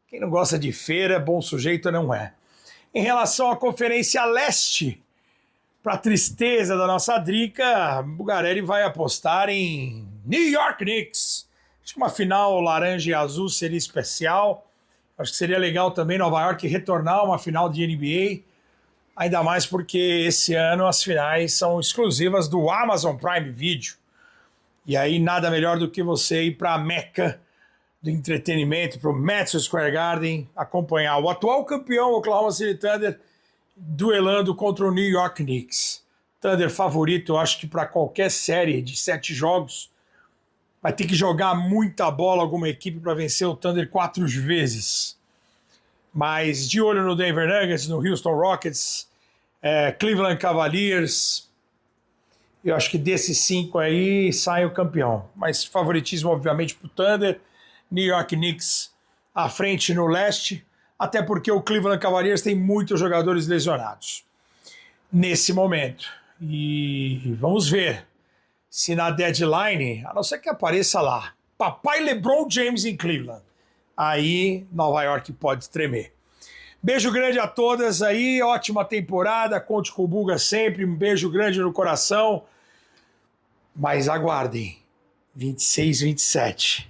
[SPEAKER 3] Quem não gosta de feira, bom sujeito não é. Em relação à Conferência Leste, para tristeza da nossa Drica, Bugarelli vai apostar em New York Knicks. Acho que uma final laranja e azul seria especial. Acho que seria legal também Nova York retornar a uma final de NBA, ainda mais porque esse ano as finais são exclusivas do Amazon Prime Video. E aí nada melhor do que você ir para a Meca do entretenimento, para o Madison Square Garden, acompanhar o atual campeão Oklahoma City Thunder duelando contra o New York Knicks. Thunder favorito, eu acho que para qualquer série de 7 jogos, vai ter que jogar muita bola alguma equipe para vencer o Thunder 4 vezes. Mas de olho no Denver Nuggets, no Houston Rockets, Cleveland Cavaliers, eu acho que desses 5 aí sai o campeão. Mas favoritismo, obviamente, para o Thunder. New York Knicks à frente no leste, até porque o Cleveland Cavaliers tem muitos jogadores lesionados nesse momento. E vamos ver se na deadline, a não ser que apareça lá, papai LeBron James em Cleveland, aí Nova York pode tremer. Beijo grande a todas aí, ótima temporada, conte com o Buga sempre, um beijo grande no coração, mas aguardem, 26-27.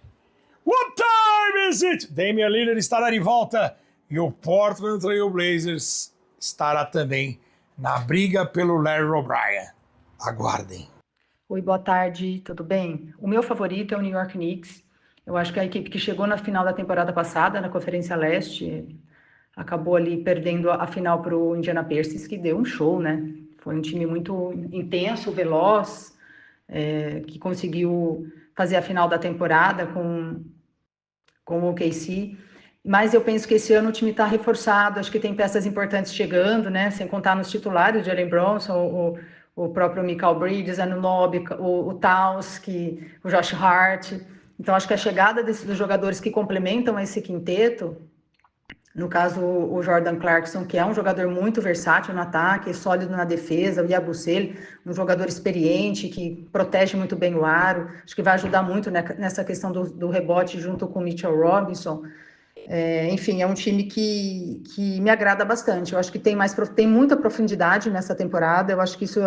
[SPEAKER 3] What time is it? Damian Lillard estará de volta e o Portland Trail Blazers estará também na briga pelo Larry O'Brien. Aguardem.
[SPEAKER 23] Oi, boa tarde, tudo bem? O meu favorito é o New York Knicks. Eu acho que a equipe que chegou na final da temporada passada, na Conferência Leste, acabou ali perdendo a final para o Indiana Pacers, que deu um show, né? Foi um time muito intenso, veloz, que conseguiu fazer a final da temporada com o OKC, mas eu penso que esse ano o time está reforçado, acho que tem peças importantes chegando, né, sem contar nos titulares, o Jalen Bronson, o próprio Mikal Bridges, Anunoby, o Towns, o Josh Hart, então acho que a chegada dos jogadores que complementam esse quinteto, no caso o Jordan Clarkson, que é um jogador muito versátil no ataque, sólido na defesa, o Yabusele, um jogador experiente, que protege muito bem o aro, acho que vai ajudar muito nessa questão do rebote junto com o Mitchell Robinson. Enfim, é um time que me agrada bastante, eu acho que tem muita profundidade nessa temporada, eu acho que isso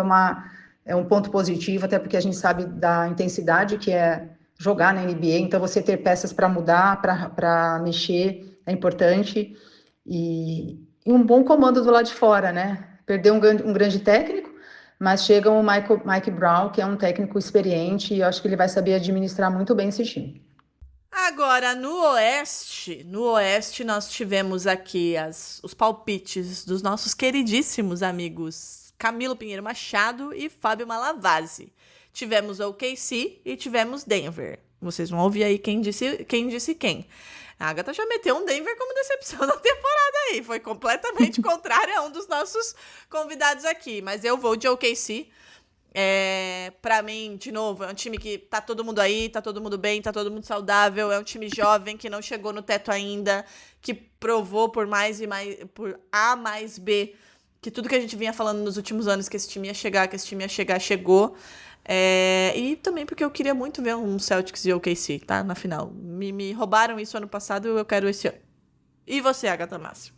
[SPEAKER 23] é um ponto positivo, até porque a gente sabe da intensidade que é jogar na NBA, então você ter peças para mudar, para mexer, é importante, e um bom comando do lado de fora, né? Perdeu um grande técnico, mas chega o Mike Brown, que é um técnico experiente, e eu acho que ele vai saber administrar muito bem esse time.
[SPEAKER 4] Agora, no Oeste nós tivemos aqui os palpites dos nossos queridíssimos amigos Camilo Pinheiro Machado e Fábio Malavasi. Tivemos OKC e tivemos Denver. Vocês vão ouvir aí quem disse quem. A Agatha já meteu um Denver como decepção da temporada aí. Foi completamente contrária a um dos nossos convidados aqui. Mas eu vou de OKC. Pra mim, de novo, é um time que tá todo mundo aí, tá todo mundo bem, tá todo mundo saudável. É um time jovem que não chegou no teto ainda, que provou por A mais B, que tudo que a gente vinha falando nos últimos anos, que esse time ia chegar, chegou. E também porque eu queria muito ver um Celtics e OKC, tá? Na final. Me roubaram isso ano passado, eu quero esse ano. E você, Agatha Márcio?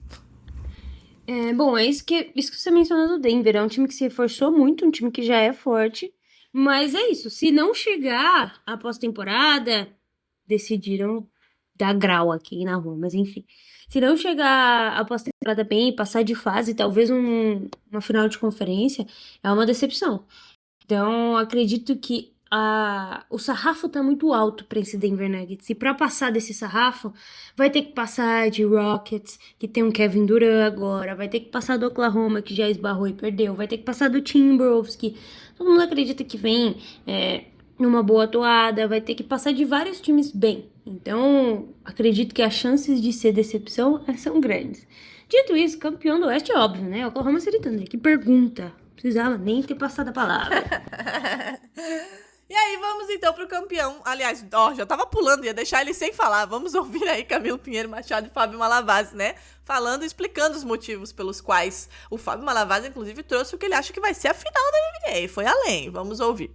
[SPEAKER 5] Bom, isso que você mencionou do Denver. É um time que se reforçou muito, um time que já é forte. Mas é isso. Se não chegar à pós-temporada, decidiram dar grau aqui na rua, mas enfim. Se não chegar à pós-temporada bem, passar de fase, talvez uma final de conferência, é uma decepção. Então, acredito que o sarrafo tá muito alto para esse Denver Nuggets. E para passar desse sarrafo, vai ter que passar de Rockets, que tem um Kevin Durant agora. Vai ter que passar do Oklahoma, que já esbarrou e perdeu. Vai ter que passar do Timberwolves, que todo mundo acredita que vem numa boa toada. Vai ter que passar de vários times bem. Então, acredito que as chances de ser decepção são grandes. Dito isso, campeão do Oeste é óbvio, né? Oklahoma City Thunder. Que pergunta. Precisava nem ter passado a palavra.
[SPEAKER 4] E aí, vamos então pro campeão. Aliás, já tava pulando, ia deixar ele sem falar. Vamos ouvir aí Camilo Pinheiro Machado e Fábio Malavasi, né? Falando, explicando os motivos pelos quais o Fábio Malavasi, inclusive, trouxe o que ele acha que vai ser a final da NBA. Foi além. Vamos ouvir.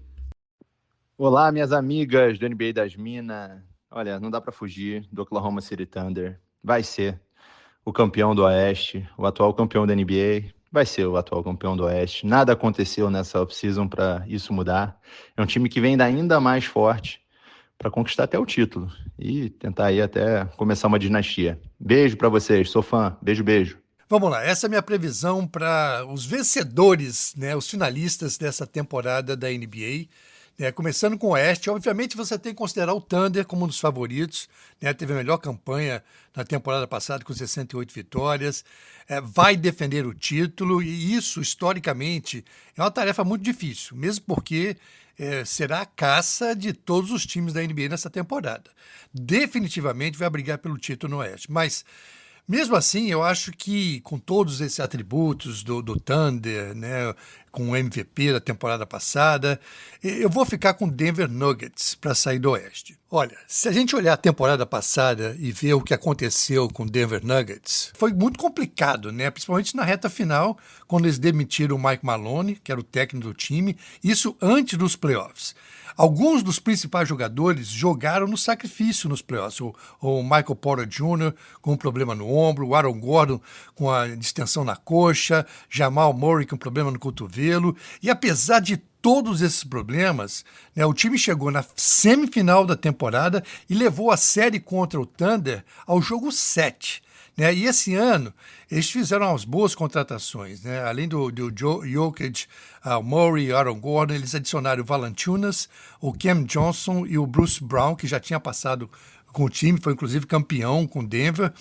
[SPEAKER 6] Olá, minhas amigas do NBA das Minas. Olha, não dá pra fugir do Oklahoma City Thunder. Vai ser o campeão do Oeste, o atual campeão da NBA. Vai ser o atual campeão do Oeste. Nada aconteceu nessa off-season para isso mudar. É um time que vem ainda mais forte para conquistar até o título e tentar aí até começar uma dinastia. Beijo para vocês, sou fã. Beijo, beijo.
[SPEAKER 7] Vamos lá, essa é a minha previsão para os vencedores, né, os finalistas dessa temporada da NBA. Começando com o Oeste, obviamente você tem que considerar o Thunder como um dos favoritos, né? Teve a melhor campanha na temporada passada com 68 vitórias, vai defender o título e isso, historicamente, é uma tarefa muito difícil, mesmo porque será a caça de todos os times da NBA nessa temporada. Definitivamente vai brigar pelo título no Oeste, mas mesmo assim, eu acho que com todos esses atributos do Thunder, né, com o MVP da temporada passada, eu vou ficar com o Denver Nuggets para sair do Oeste. Olha, se a gente olhar a temporada passada e ver o que aconteceu com o Denver Nuggets, foi muito complicado, né? Principalmente na reta final, quando eles demitiram o Mike Maloney, que era o técnico do time, isso antes dos playoffs. Alguns dos principais jogadores jogaram no sacrifício nos playoffs. O Michael Porter Jr. com um problema no ombro, o Aaron Gordon com a distensão na coxa, Jamal Murray com problema no cotovelo. E apesar de todos esses problemas, né, o time chegou na semifinal da temporada e levou a série contra o Thunder ao jogo 7. Né? E esse ano, eles fizeram umas boas contratações. Né? Além do Jokic, o Murray, Aaron Gordon, eles adicionaram o Valanciunas, o Cam Johnson e o Bruce Brown, que já tinha passado com o time, foi inclusive campeão com Denver.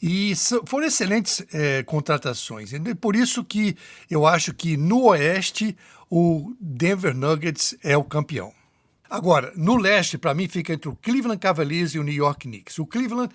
[SPEAKER 7] E foram excelentes contratações. E por isso que eu acho que no Oeste o Denver Nuggets é o campeão. Agora, no Leste, para mim, fica entre o Cleveland Cavaliers e o New York Knicks. O Cleveland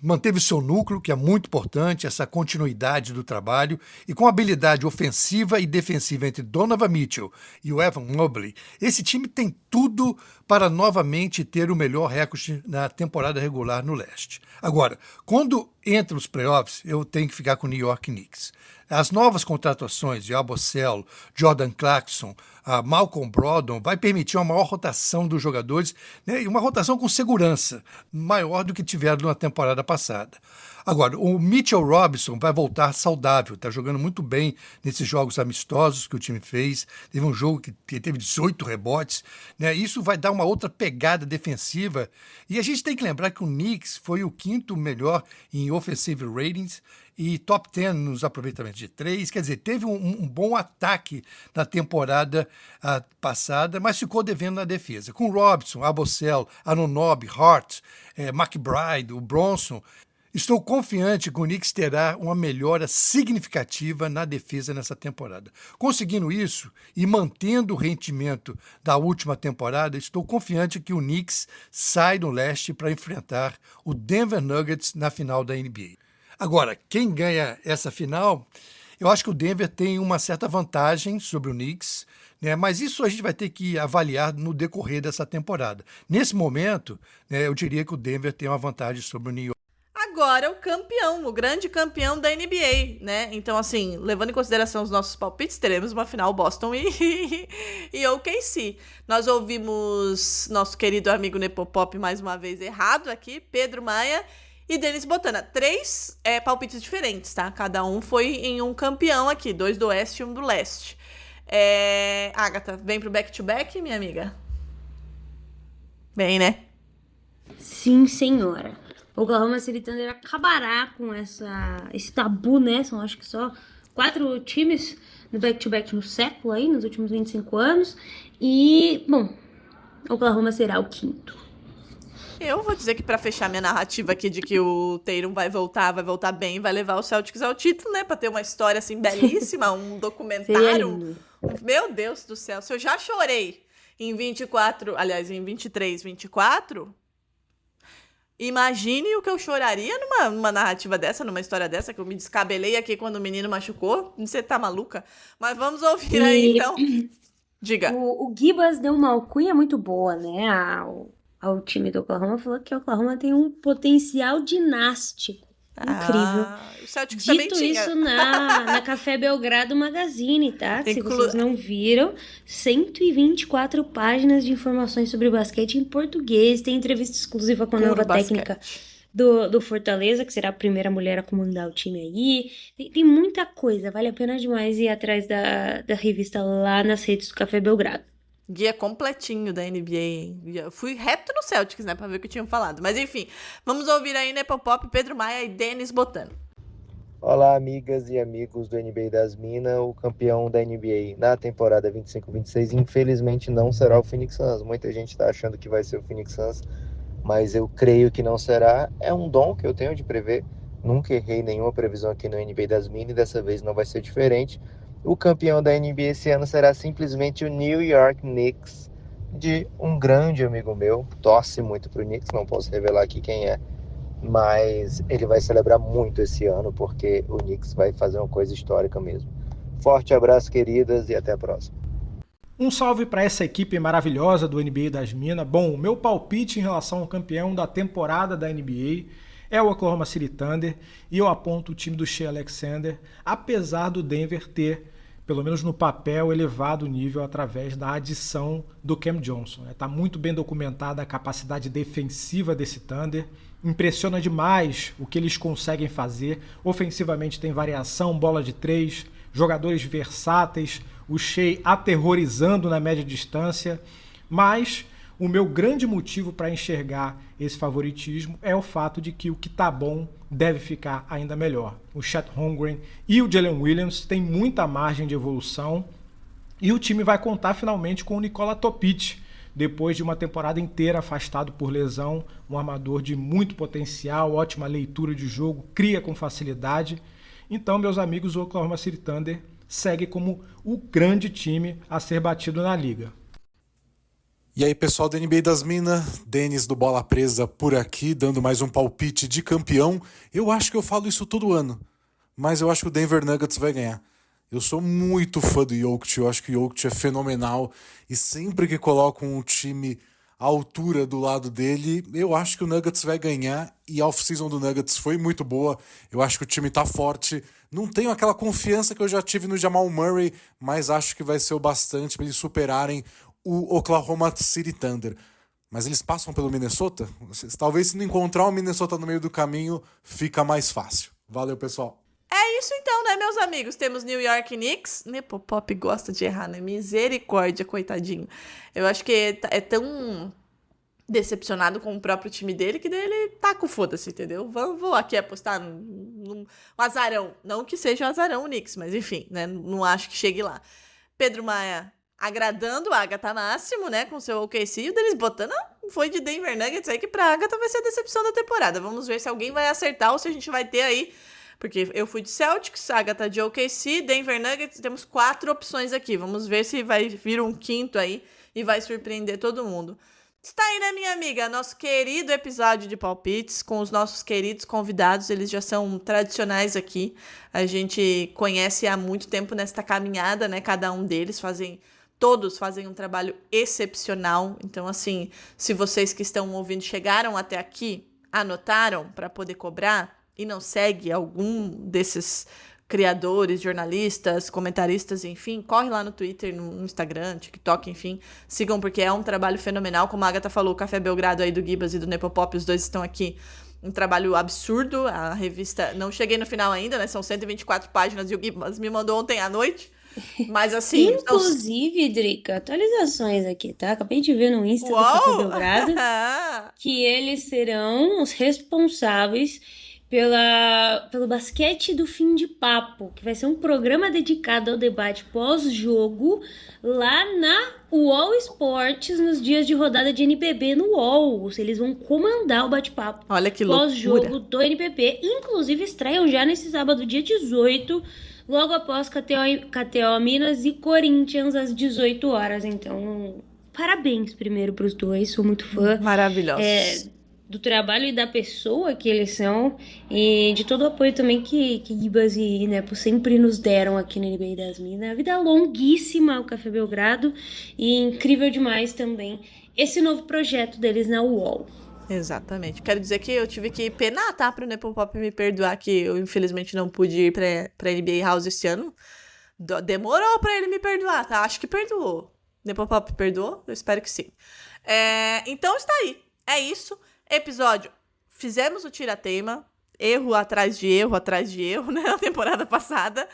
[SPEAKER 7] manteve seu núcleo, que é muito importante, essa continuidade do trabalho, e com habilidade ofensiva e defensiva entre Donovan Mitchell e o Evan Mobley, esse time tem tudo para novamente ter o melhor recorde na temporada regular no Leste. Agora, quando entra os playoffs, eu tenho que ficar com o New York Knicks. As novas contratações de Yabusele, Jordan Clarkson, Malcolm Brogdon vai permitir uma maior rotação dos jogadores, né, e uma rotação com segurança, maior do que tiveram na temporada passada. Agora, o Mitchell Robinson vai voltar saudável, está jogando muito bem nesses jogos amistosos que o time fez. Teve um jogo que teve 18 rebotes, né? Isso vai dar uma outra pegada defensiva. E a gente tem que lembrar que o Knicks foi o 5º melhor em offensive ratings e top 10 nos aproveitamentos. de 3, quer dizer, teve um bom ataque na temporada passada, mas ficou devendo na defesa. Com Robson, Abosel, Anunoby, Hart, McBride, o Bronson, estou confiante que o Knicks terá uma melhora significativa na defesa nessa temporada. Conseguindo isso e mantendo o rendimento da última temporada, estou confiante que o Knicks sai do leste para enfrentar o Denver Nuggets na final da NBA. Agora, quem ganha essa final, eu acho que o Denver tem uma certa vantagem sobre o Knicks, né? Mas isso a gente vai ter que avaliar no decorrer dessa temporada. Nesse momento, né, eu diria que o Denver tem uma vantagem sobre o New York.
[SPEAKER 4] Agora o campeão, o grande campeão da NBA, né? Então, assim, levando em consideração os nossos palpites, teremos uma final Boston e OKC. Nós ouvimos nosso querido amigo Nepopop mais uma vez errado aqui, Pedro Maia e Denis Botana. 3 palpites diferentes, tá? Cada um foi em um campeão aqui, 2 do Oeste e 1 do Leste. Agatha, vem pro back-to-back, minha amiga? Bem, né?
[SPEAKER 5] Sim, senhora. O Oklahoma City Thunder acabará com esse tabu, né? São acho que só 4 times no back-to-back no século aí, nos últimos 25 anos. E, bom, Oklahoma será o 5º.
[SPEAKER 4] Eu vou dizer que pra fechar minha narrativa aqui de que o Tatum vai voltar bem, vai levar o Celtics ao título, né? Pra ter uma história assim belíssima, um documentário. Meu Deus do céu, se eu já chorei em 23, 24... Imagine o que eu choraria numa narrativa dessa, numa história dessa, que eu me descabelei aqui quando o menino machucou. Você tá maluca? Mas vamos ouvir aí, então. Diga.
[SPEAKER 5] O Gibas deu uma alcunha muito boa, né, ao time do Oklahoma. Falou que o Oklahoma tem um potencial dinástico. Incrível.
[SPEAKER 4] O Celtics
[SPEAKER 5] Dito
[SPEAKER 4] também tinha.
[SPEAKER 5] isso na Café Belgrado Magazine, tá? Se vocês não viram, 124 páginas de informações sobre basquete em português. Tem entrevista exclusiva com a nova técnica do Fortaleza, que será a primeira mulher a comandar o time aí. Tem muita coisa, vale a pena demais ir atrás da revista lá nas redes do Café Belgrado.
[SPEAKER 4] Guia completinho da NBA, hein? Eu fui reto no Celtics, né, pra ver o que tinham falado. Mas enfim, vamos ouvir aí Nepopop, Pedro Maia e Denis Botano.
[SPEAKER 8] Olá, amigas e amigos do NBA das Minas. O campeão da NBA na temporada 25-26, infelizmente, não será o Phoenix Suns. Muita gente está achando que vai ser o Phoenix Suns, mas eu creio que não será. É um dom que eu tenho de prever. Nunca errei nenhuma previsão aqui no NBA das Minas e dessa vez não vai ser diferente. O campeão da NBA esse ano será simplesmente o New York Knicks, de um grande amigo meu. Torce muito pro Knicks, não posso revelar aqui quem é, mas ele vai celebrar muito esse ano, porque o Knicks vai fazer uma coisa histórica mesmo. Forte abraço, queridas, e até a próxima.
[SPEAKER 9] Um salve para essa equipe maravilhosa do NBA das Minas. Bom, o meu palpite em relação ao campeão da temporada da NBA é o Oklahoma City Thunder, e eu aponto o time do Shai Alexander, apesar do Denver ter, pelo menos no papel, elevado o nível através da adição do Cam Johnson. Está muito bem documentada a capacidade defensiva desse Thunder. Impressiona demais o que eles conseguem fazer. Ofensivamente tem variação, bola de 3, jogadores versáteis, o Shai aterrorizando na média distância. Mas o meu grande motivo para enxergar esse favoritismo é o fato de que o que está bom deve ficar ainda melhor. O Chet Holmgren e o Jalen Williams têm muita margem de evolução e o time vai contar finalmente com o Nikola Topic, depois de uma temporada inteira afastado por lesão, um armador de muito potencial, ótima leitura de jogo, cria com facilidade. Então, meus amigos, o Oklahoma City Thunder segue como o grande time a ser batido na liga.
[SPEAKER 11] E aí, pessoal do NBA das Minas, Denis do Bola Presa por aqui, dando mais um palpite de campeão. Eu acho que eu falo isso todo ano, mas eu acho que o Denver Nuggets vai ganhar. Eu sou muito fã do Jokic, eu acho que o Jokic é fenomenal, e sempre que colocam um time à altura do lado dele, eu acho que o Nuggets vai ganhar, e a off-season do Nuggets foi muito boa, eu acho que o time tá forte. Não tenho aquela confiança que eu já tive no Jamal Murray, mas acho que vai ser o bastante para eles superarem o Oklahoma City Thunder. Mas eles passam pelo Minnesota? Talvez se não encontrar o Minnesota no meio do caminho, fica mais fácil. Valeu, pessoal.
[SPEAKER 4] É isso então, né, meus amigos? Temos New York Knicks. Nepopop gosta de errar, né? Misericórdia, coitadinho. Eu acho que é tão decepcionado com o próprio time dele, que daí ele tá com foda-se, entendeu? Vou aqui apostar num azarão. Não que seja um azarão o Knicks, mas enfim, né? Não acho que chegue lá. Pedro Maia agradando a Agatha máximo, né? Com seu OKC. E o Denis botando foi de Denver Nuggets aí, que pra Agatha vai ser a decepção da temporada. Vamos ver se alguém vai acertar ou se a gente vai ter aí. Porque eu fui de Celtics, a Agatha de OKC, Denver Nuggets. Temos 4 opções aqui. Vamos ver se vai vir um quinto aí e vai surpreender todo mundo. Está aí, né, minha amiga? Nosso querido episódio de palpites com os nossos queridos convidados. Eles já são tradicionais aqui. A gente conhece há muito tempo nesta caminhada, né? Cada um deles todos fazem um trabalho excepcional. Então, assim, se vocês que estão ouvindo chegaram até aqui, anotaram para poder cobrar e não segue algum desses criadores, jornalistas, comentaristas, enfim, corre lá no Twitter, no Instagram, TikTok, enfim, sigam porque é um trabalho fenomenal, como a Agatha falou, o Café Belgrado aí do Gibas e do Nepopop, os dois estão aqui, um trabalho absurdo, a revista, não cheguei no final ainda, né, são 124 páginas e o Gibas me mandou ontem à noite, mas assim...
[SPEAKER 5] Inclusive, Drica, atualizações aqui, tá? Acabei de ver no Insta do Café Belgrado que eles serão os responsáveis pelo basquete do fim de papo, que vai ser um programa dedicado ao debate pós-jogo lá na UOL Esportes nos dias de rodada de NBB no UOL. Eles vão comandar o bate-papo.
[SPEAKER 4] Olha que loucura.
[SPEAKER 5] Pós-jogo do NBB. Inclusive estreiam já nesse sábado, dia 18, logo após KTO Minas e Corinthians às 18 horas. Então, parabéns primeiro pros dois, sou muito fã.
[SPEAKER 4] Maravilhosos.
[SPEAKER 5] Do trabalho e da pessoa que eles são e de todo o apoio também que Gibas e Nepo sempre nos deram aqui no NBA das Minas. Vida longuíssima o Café Belgrado e incrível demais também esse novo projeto deles na UOL.
[SPEAKER 4] Exatamente. Quero dizer que eu tive que penar, tá? Pro Nepopop me perdoar que eu infelizmente não pude ir pra NBA House esse ano. Demorou pra ele me perdoar, tá? Acho que perdoou. Nepopop perdoou? Eu espero que sim. Então está aí. É isso. Episódio, fizemos o tira-teima, erro atrás de erro, né, na temporada passada.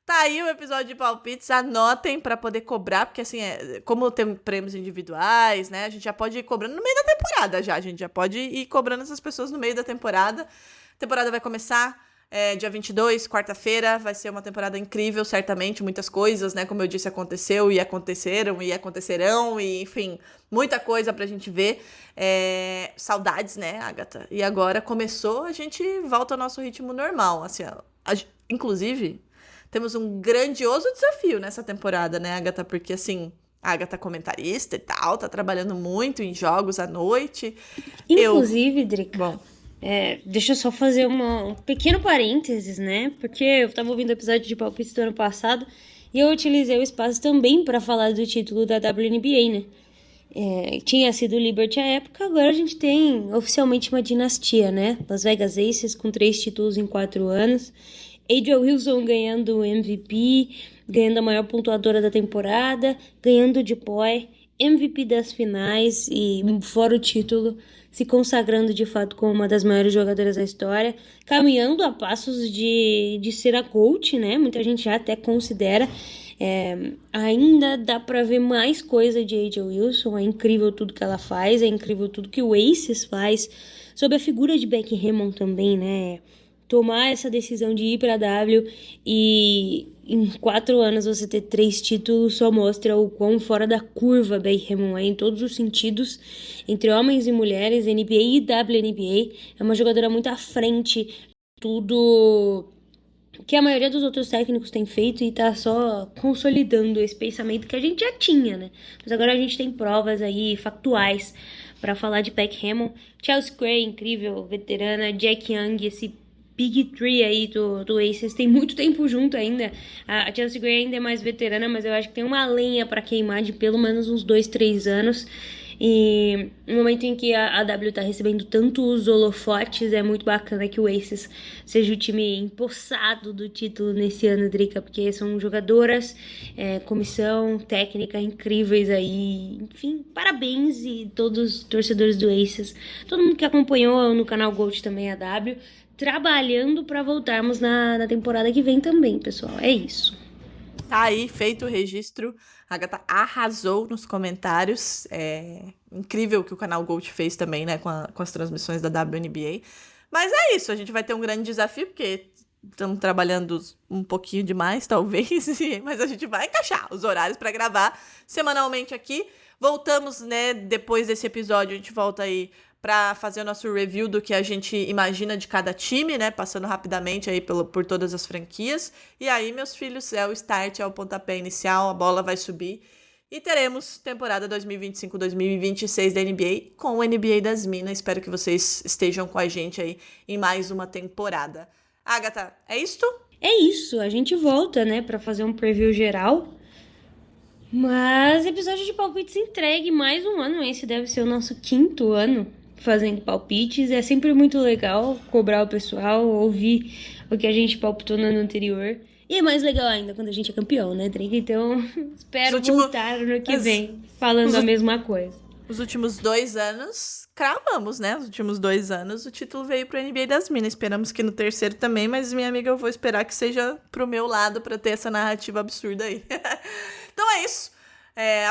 [SPEAKER 4] Tá aí o episódio de palpites, anotem pra poder cobrar, porque assim, como tem prêmios individuais, né, a gente já pode ir cobrando no meio da temporada já, a gente já pode ir cobrando essas pessoas no meio da temporada. A temporada vai começar dia 22, quarta-feira, vai ser uma temporada incrível, certamente, muitas coisas, né, como eu disse, aconteceu e aconteceram e acontecerão, e enfim, muita coisa pra gente ver. Saudades, né, Agatha? E agora começou, a gente volta ao nosso ritmo normal, assim, inclusive, temos um grandioso desafio nessa temporada, né, Agatha? Porque, assim, a Agatha é comentarista e tal, tá trabalhando muito em jogos à noite.
[SPEAKER 5] Inclusive, Drica, bom, deixa eu só fazer um pequeno parênteses, né? Porque eu tava ouvindo o episódio de palpites do ano passado e eu utilizei o espaço também para falar do título da WNBA, né? Tinha sido o Liberty à época, agora a gente tem oficialmente uma dinastia, né? Las Vegas Aces com 3 títulos em 4 anos. Adrian Wilson ganhando o MVP, ganhando a maior pontuadora da temporada, ganhando o DPOY, MVP das finais e, fora o título, se consagrando de fato como uma das maiores jogadoras da história, caminhando a passos de ser a GOAT, né? Muita gente já até considera. Ainda dá pra ver mais coisa de AJ Wilson, é incrível tudo que ela faz, é incrível tudo que o Aces faz, sobre a figura de Becky Hammon também, né? Tomar essa decisão de ir pra W e em 4 anos você ter 3 títulos só mostra o quão fora da curva Becky Hammon é em todos os sentidos, entre homens e mulheres, NBA e WNBA, é uma jogadora muito à frente, tudo que a maioria dos outros técnicos tem feito e tá só consolidando esse pensamento que a gente já tinha, né? Mas agora a gente tem provas aí factuais pra falar de Becky Hammon. Chelsea Gray, incrível, veterana, Jack Young, esse Big Three aí do Aces, tem muito tempo junto ainda. A Chelsea Gray ainda é mais veterana, mas eu acho que tem uma lenha pra queimar de pelo menos uns 2, 3 anos. E no momento em que a W tá recebendo tantos holofotes, é muito bacana que o Aces seja o time empossado do título nesse ano, Drica, porque são jogadoras, comissão técnica incríveis aí, enfim, parabéns, e todos os torcedores do Aces, todo mundo que acompanhou no canal Gold também a W, trabalhando pra voltarmos na temporada que vem também, pessoal, é isso.
[SPEAKER 4] Tá aí, feito o registro. A Agatha arrasou nos comentários. É incrível o que o canal Gold fez também, né? Com as transmissões da WNBA. Mas é isso, a gente vai ter um grande desafio, porque estamos trabalhando um pouquinho demais, talvez. Mas a gente vai encaixar os horários para gravar semanalmente aqui. Voltamos, né? Depois desse episódio, a gente volta aí para fazer o nosso review do que a gente imagina de cada time, né? Passando rapidamente aí por todas as franquias. E aí, meus filhos, é o start, é o pontapé inicial, a bola vai subir. E teremos temporada 2025-2026 da NBA com o NBA das Minas. Espero que vocês estejam com a gente aí em mais uma temporada. Agatha, é isto?
[SPEAKER 5] É isso, a gente volta, né, pra fazer um preview geral. Mas episódio de palpites entregue mais um ano. Esse deve ser o nosso 5º ano fazendo palpites. É sempre muito legal cobrar o pessoal, ouvir o que a gente palpitou no ano anterior. E é mais legal ainda quando a gente é campeão, né, Drake? Então, espero voltar no ano que vem falando a mesma coisa.
[SPEAKER 4] Os últimos 2 anos, cravamos, né? Os últimos 2 anos, o título veio pro NBA das Minas. Esperamos que no terceiro também, mas minha amiga, eu vou esperar que seja pro meu lado pra ter essa narrativa absurda aí. Então é isso.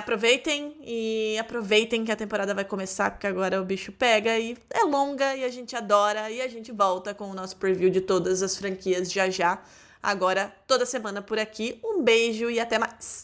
[SPEAKER 4] Aproveitem que a temporada vai começar, porque agora o bicho pega e é longa e a gente adora. E a gente volta com o nosso preview de todas as franquias já. Agora, toda semana por aqui. Um beijo e até mais!